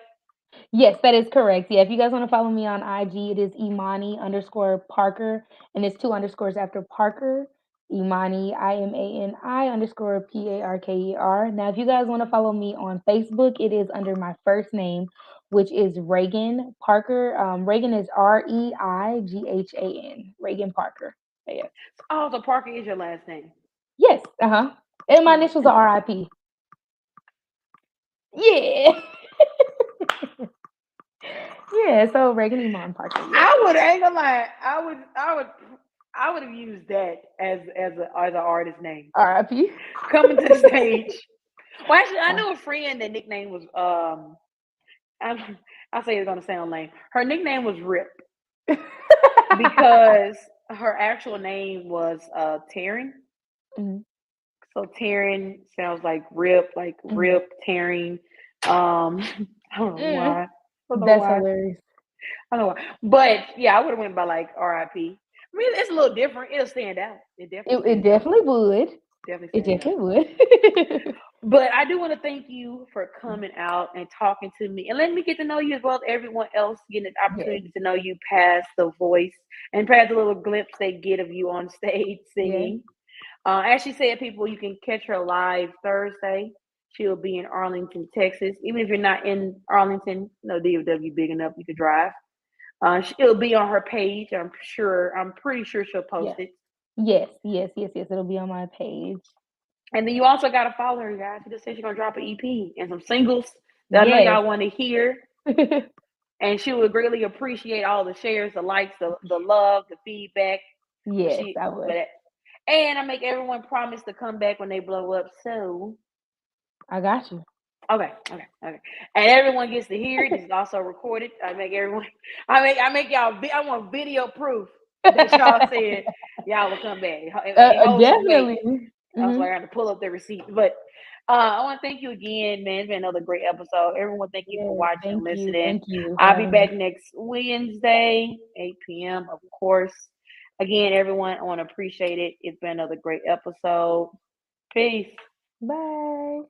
[SPEAKER 3] Yes, that is correct. Yeah, if you guys wanna follow me on IG, it is Imani_Parker, and it's 2 underscores after Parker. Imani, IMANI_PARKER. Now, if you guys wanna follow me on Facebook, it is under my first name, which is Reagan Parker. Reagan is REIGHAN, Reagan Parker. Yeah.
[SPEAKER 1] Oh, so Parker is your last name.
[SPEAKER 3] Yes, uh-huh. And my
[SPEAKER 1] Oh,
[SPEAKER 3] initials are RIP. Yeah. Yeah, so Reagan Iman Parker, yes.
[SPEAKER 1] I ain't gonna lie. I would have used that as an artist name.
[SPEAKER 3] RIP.
[SPEAKER 1] Coming to the stage. Well, actually, I knew a friend that nickname was I I say it's gonna sound lame. Her nickname was Rip because her actual name was Taryn.
[SPEAKER 3] Mhm,
[SPEAKER 1] So Taryn sounds like
[SPEAKER 3] mhm.
[SPEAKER 1] Rip Taryn. I don't know
[SPEAKER 3] Mm,
[SPEAKER 1] why. I don't know
[SPEAKER 3] that's
[SPEAKER 1] why.
[SPEAKER 3] hilarious.
[SPEAKER 1] I don't know why. But yeah, I would have went by like RIP. I mean, it's a little different. It'll stand out. It definitely
[SPEAKER 3] It
[SPEAKER 1] stands out.
[SPEAKER 3] definitely would.
[SPEAKER 1] Definitely
[SPEAKER 3] It
[SPEAKER 1] stands out.
[SPEAKER 3] definitely would.
[SPEAKER 1] But I do want to thank you for coming out and talking to me and letting me get to know you as well as everyone else getting the
[SPEAKER 3] Yes,
[SPEAKER 1] opportunity to know you past the voice and past the little glimpse they get of you on stage
[SPEAKER 3] yeah,
[SPEAKER 1] singing. As she said, people, you can catch her live Thursday. She'll be in Arlington, Texas. Even if you're not in Arlington, no DFW big enough, you could drive. It'll be on her page. I'm sure. I'm pretty sure she'll post
[SPEAKER 3] yeah.
[SPEAKER 1] it.
[SPEAKER 3] Yes, yes, yes, yes, it'll be on my page.
[SPEAKER 1] And then you also got to follow her, guys. She just said she's gonna drop an EP and some singles that I know
[SPEAKER 3] Yes.
[SPEAKER 1] y'all want to hear. And she would greatly appreciate all the shares, the likes, the love, the feedback. But
[SPEAKER 3] Yes,
[SPEAKER 1] she,
[SPEAKER 3] I would.
[SPEAKER 1] but and I make everyone promise to come back when they blow up. So
[SPEAKER 3] I got you.
[SPEAKER 1] okay. And everyone gets to hear it. It's also recorded. I make everyone. I make y'all. I want video proof that y'all said y'all will come back. And hold some weight.
[SPEAKER 3] Definitely.
[SPEAKER 1] I was
[SPEAKER 3] Mhm.
[SPEAKER 1] like, I had to pull up the receipt. But I want to thank you again, man. It's been another great episode. Everyone, thank you for
[SPEAKER 3] Yes,
[SPEAKER 1] watching and listening.
[SPEAKER 3] thank you for
[SPEAKER 1] I'll be
[SPEAKER 3] having me.
[SPEAKER 1] back next Wednesday, 8 p.m., of course. Again, everyone, I want to appreciate it. It's been another great episode. Peace.
[SPEAKER 3] Bye.